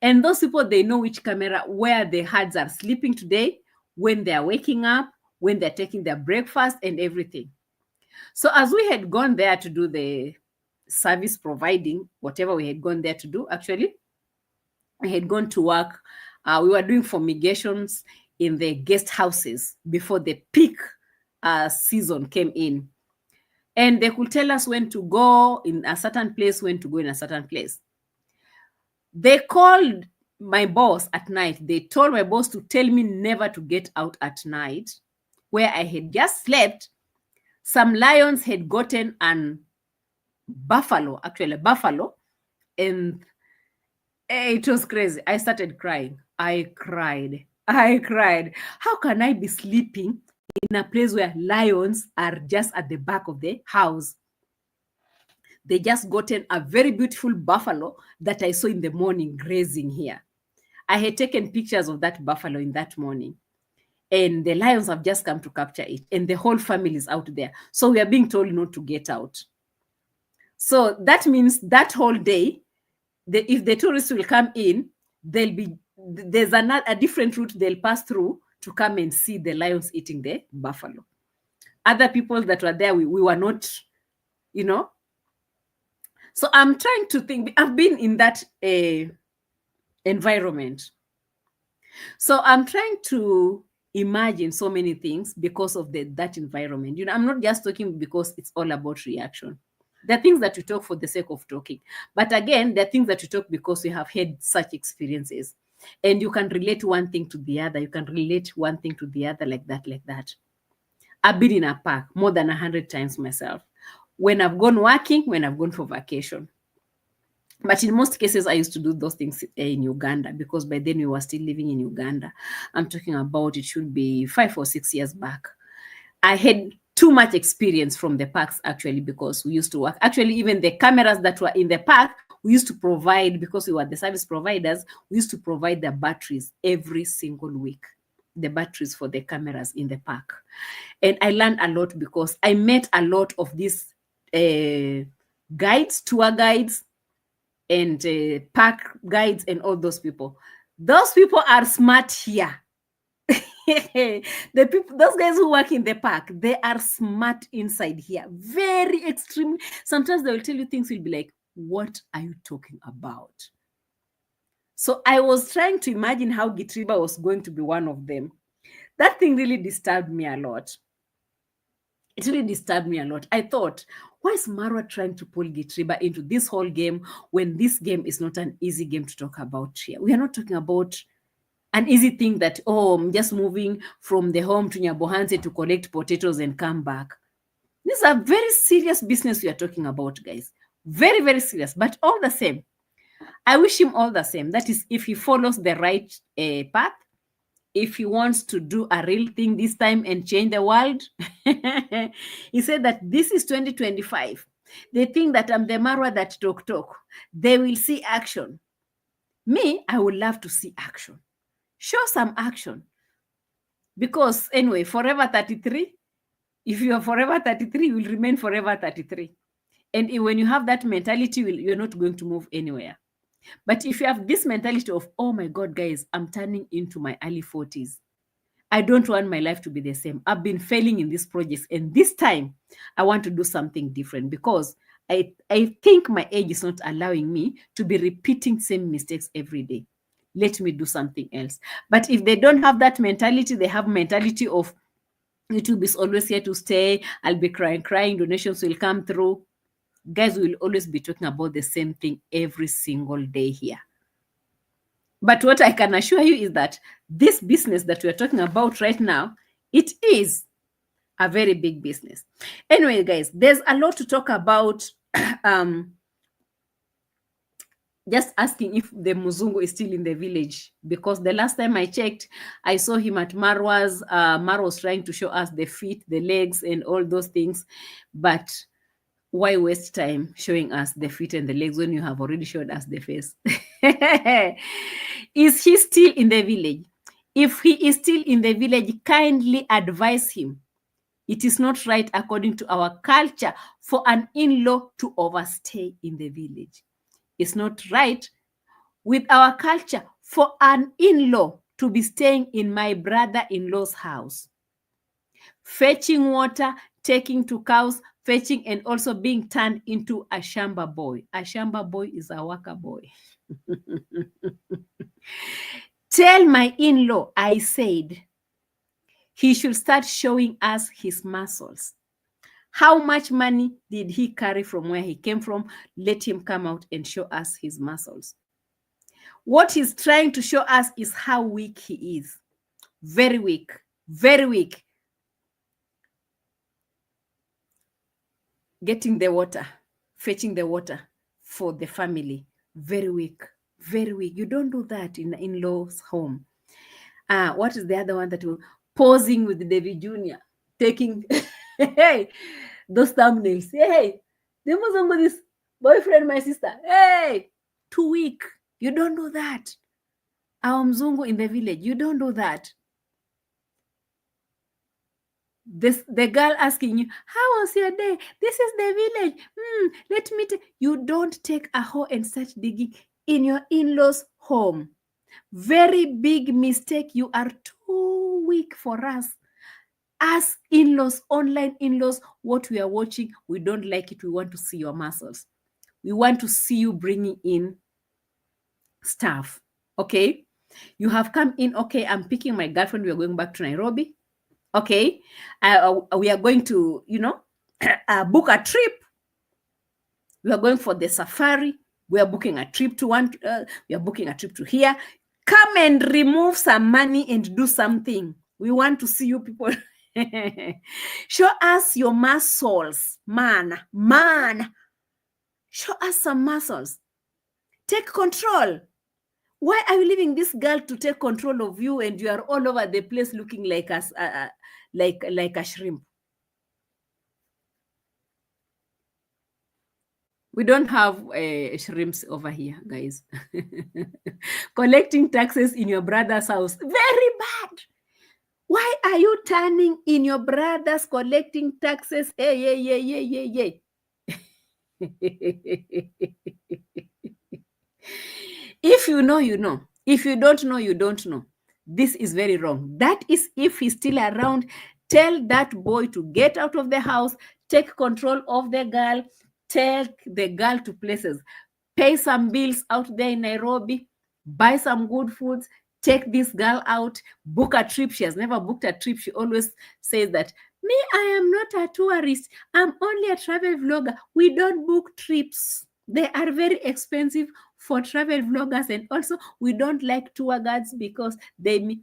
And those people, they know which camera, where the herds are sleeping today, when they are waking up, when they're taking their breakfast and everything. So as we had gone there to do the service providing, whatever we had gone there to do, actually, we had gone to work. We were doing fumigations in the guest houses before the peak season came in. And they could tell us when to go in a certain place, when to go in a certain place. They called my boss at night. They told my boss to tell me never to get out at night, where I had just slept. Some lions had gotten an buffalo, and it was crazy. I started crying. I cried. How can I be sleeping in a place where lions are just at the back of the house? They just gotten a very beautiful buffalo that I saw in the morning grazing here. I had taken pictures of that buffalo in that morning. And the lions have just come to capture it. And the whole family is out there. So we are being told not to get out. So that means that whole day, if the tourists will come in, there's a different route they'll pass through to come and see the lions eating the buffalo. Other people that were there, we were not, you know. So I'm trying to think. I've been in that environment. So I'm trying to imagine so many things because of that environment. You know, I'm not just talking because it's all about reaction. There are things that we talk for the sake of talking. But again, there are things that we talk because we have had such experiences. And you can relate one thing to the other. You can relate one thing to the other like that. I've been in a park more than 100 times myself. When I've gone working, when I've gone for vacation. But in most cases, I used to do those things in Uganda because by then we were still living in Uganda. I'm talking about, it should be 5 or 6 years back. I had too much experience from the parks actually because we used to work. Actually, even the cameras that were in the park, we used to provide, because we were the service providers, we used to provide the batteries every single week. The batteries for the cameras in the park. And I learned a lot because I met a lot of these guides, tour guides, and park guides, and all those people. Those people are smart here. Those guys who work in the park, they are smart inside here. Very extremely. Sometimes they will tell you things, you'll be like, what are you talking about? So I was trying to imagine how Gitiriba was going to be one of them. That thing really disturbed me a lot. It really disturbed me a lot. I thought, why is Marwa trying to pull Gitiriba into this whole game when this game is not an easy game to talk about here? We are not talking about an easy thing that, oh, I'm just moving from the home to Nyabohanse to collect potatoes and come back. This is a very serious business we are talking about, guys. Very, very serious. But all the same, I wish him all the same. That is, if he follows the right path, if he wants to do a real thing this time and change the world. He said that this is 2025. They think that I'm the Marwa that talk. They will see action. Me, I would love to see action. Show some action. Because anyway, forever 33, if you are forever 33, you will remain forever 33. And when you have that mentality, you're not going to move anywhere. But if you have this mentality of, oh my God, guys, I'm turning into my early 40s. I don't want my life to be the same. I've been failing in these projects. And this time, I want to do something different because I think my age is not allowing me to be repeating same mistakes every day. Let me do something else. But if they don't have that mentality, they have mentality of YouTube is always here to stay. I'll be crying, donations will come through. Guys, we will always be talking about the same thing every single day here. But what I can assure you is that this business that we're talking about right now, it is a very big business. Anyway, guys, there's a lot to talk about. Just asking if the Muzungu is still in the village, because the last time I checked, I saw him at Marwa's. Marwa was trying to show us the feet, the legs, and all those things. But why waste time showing us the feet and the legs when you have already showed us the face? Is he still in the village? If he is still in the village, kindly advise him. It is not right according to our culture for an in-law to overstay in the village. It's not right with our culture for an in-law to be staying in my brother-in-law's house. Fetching water, taking to cows, fetching, and also being turned into a shamba boy. A shamba boy is a worker boy. Tell my in-law I said he should start showing us his muscles. How much money did he carry from where he came from? Let him come out and show us his muscles. What he's trying to show us is how weak he is. Very weak. Very weak. Getting the water, fetching the water for the family. Very weak. Very weak. You don't do that in in-law's home. What is the other one that will posing with David Jr. taking hey, those thumbnails? Hey, there was somebody's boyfriend, my sister. Hey, too weak. You don't do that. Our Mzungu in the village, you don't do that. The girl asking you, how was your day? This is the village. Let me you don't take a hoe and start digging in your in-laws' home. Very big mistake. You are too weak for us. As in-laws, online in-laws, what we are watching, we don't like it. We want to see your muscles. We want to see you bringing in stuff. Okay? You have come in. Okay, I'm picking my girlfriend. We are going back to Nairobi. Okay? We are going to, book a trip. We are going for the safari. We are booking a trip to we are booking a trip to here. Come and remove some money and do something. We want to see you people. Show us your muscles, man. Show us some muscles. Take control. Why are you leaving this girl to take control of you and you are all over the place looking like a shrimp? We don't have shrimps over here, guys. Collecting taxes in your brother's house. Very bad. Why are you turning in your brother's collecting taxes? Hey. If you know, you know. If you don't know, you don't know. This is very wrong. That is if he's still around. Tell that boy to get out of the house, take control of the girl, take the girl to places, pay some bills out there in Nairobi, buy some good foods, take this girl out, book a trip. She has never booked a trip. She always says that, me, I am not a tourist. I'm only a travel vlogger. We don't book trips. They are very expensive for travel vloggers. And also, we don't like tour guides because they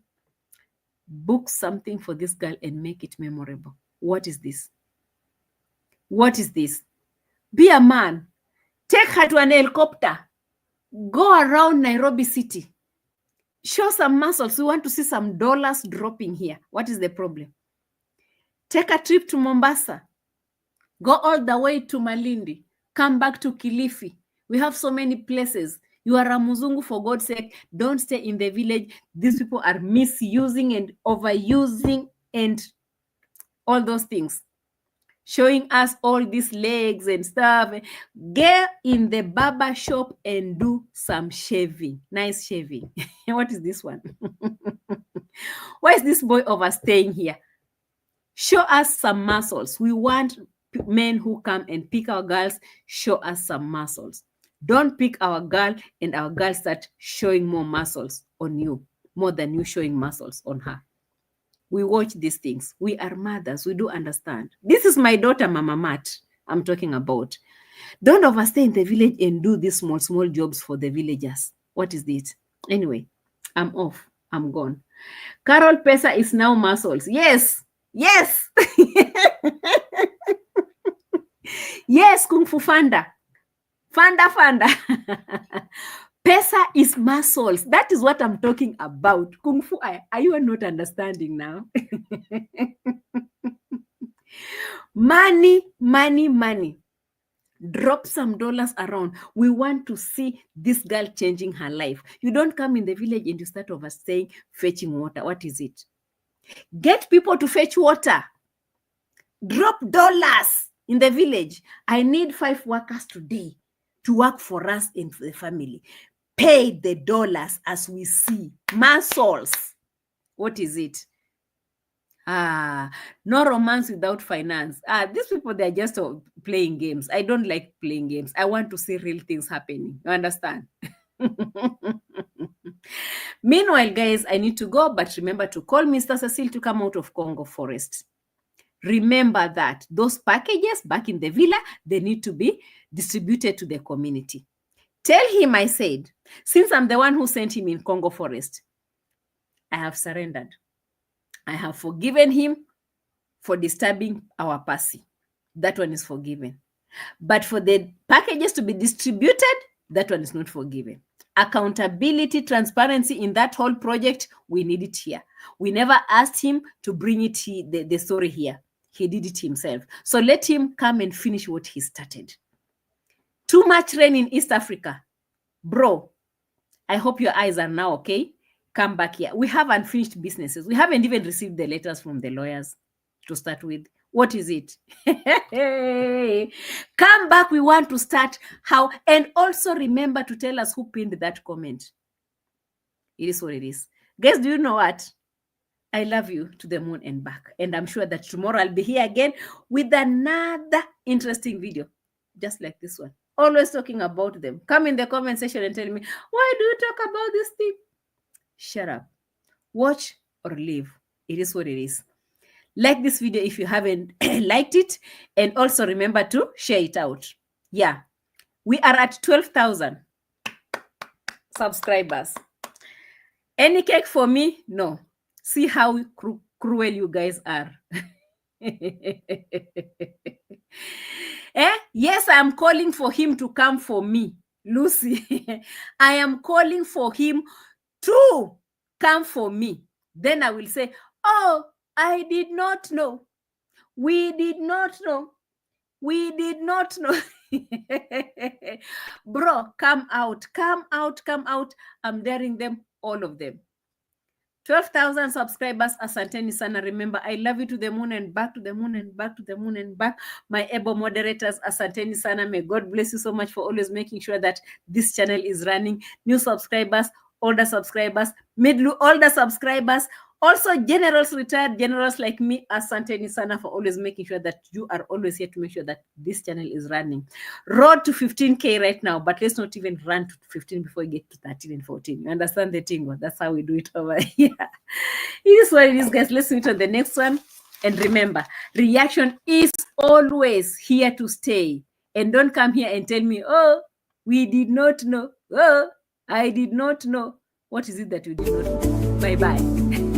book something for this girl and make it memorable. What is this? What is this? Be a man. Take her to an helicopter. Go around Nairobi city. Show some muscles. We want to see some dollars dropping here. What is the problem? Take a trip to Mombasa. Go all the way to Malindi. Come back to Kilifi. We have so many places. You are a Muzungu, for God's sake. Don't stay in the village. These people are misusing and overusing and all those things. Showing us all these legs and stuff. Get in the barber shop and do some shaving. Nice shaving. What is this one? Why is this boy overstaying here? Show us some muscles. We want men who come and pick our girls. Show us some muscles. Don't pick our girl and our girl start showing more muscles on you, more than you showing muscles on her. We watch these things. We are mothers. We do understand. This is my daughter, Mama Matt, I'm talking about. Don't overstay in the village and do these small jobs for the villagers. What is this? Anyway, I'm off. I'm gone. Qarol Pesa is now muscles. Yes. Yes. Yes, Kung Fu Fanda. Fanda. Pesa is muscles. That is what I'm talking about. Kung Fu, are you not understanding now? Money. Drop some dollars around. We want to see this girl changing her life. You don't come in the village and you start overstaying, fetching water. What is it? Get people to fetch water. Drop dollars in the village. I need 5 workers today to work for us and for the family. Pay the dollars as we see. Muscles. What is it? No romance without finance. These people, they're just playing games. I don't like playing games. I want to see real things happening. You understand? Meanwhile, guys, I need to go, but remember to call Mr. Cecil to come out of Congo Forest. Remember that those packages back in the villa, they need to be distributed to the community. Tell him I said, since I'm the one who sent him in Congo Forest, I have surrendered. I have forgiven him for disturbing our Pasi. That one is forgiven. But for the packages to be distributed, that one is not forgiven. Accountability, transparency in that whole project, we need it here. We never asked him to bring it the story here. He did it himself. So let him come and finish what he started. Too much rain in East Africa. Bro, I hope your eyes are now okay. Come back here. We have unfinished businesses. We haven't even received the letters from the lawyers to start with. What is it? Come back. We want to start how. And also remember to tell us who pinned that comment. It is what it is. Guys, do you know what? I love you to the moon and back. And I'm sure that tomorrow I'll be here again with another interesting video. Just like this one. Always talking about them. Come in the comment section and tell me, why do you talk about this thing? Shut up. Watch or leave. It is what it is. Like this video if you haven't liked it. And also remember to share it out. Yeah. We are at 12,000 subscribers. Any cake for me? No. See how cruel you guys are. Yes, I am calling for him to come for me. Lucy, I am calling for him to come for me. Then I will say, oh, I did not know. We did not know. We did not know. Bro, come out. Come out. Come out. I'm daring them, all of them. 12,000 subscribers. Asanteni sana. Remember, I love you to the moon and back, to the moon and back, to the moon and back. My able moderators, asanteni sana. May God bless you so much for always making sure that this channel is running. New subscribers, older subscribers, middle, older subscribers, also generals, retired generals like me. Asanteni sana for always making sure that you are always here to make sure that this channel is running. Road to 15K right now, but let's not even run to 15 before we get to 13 and 14. You understand the tingle? That's how we do it over here. It is what it is, guys. Let's meet on the next one. And remember, reaction is always here to stay. And don't come here and tell me, oh, we did not know. Oh, I did not know. What is it that you did not know? Bye-bye.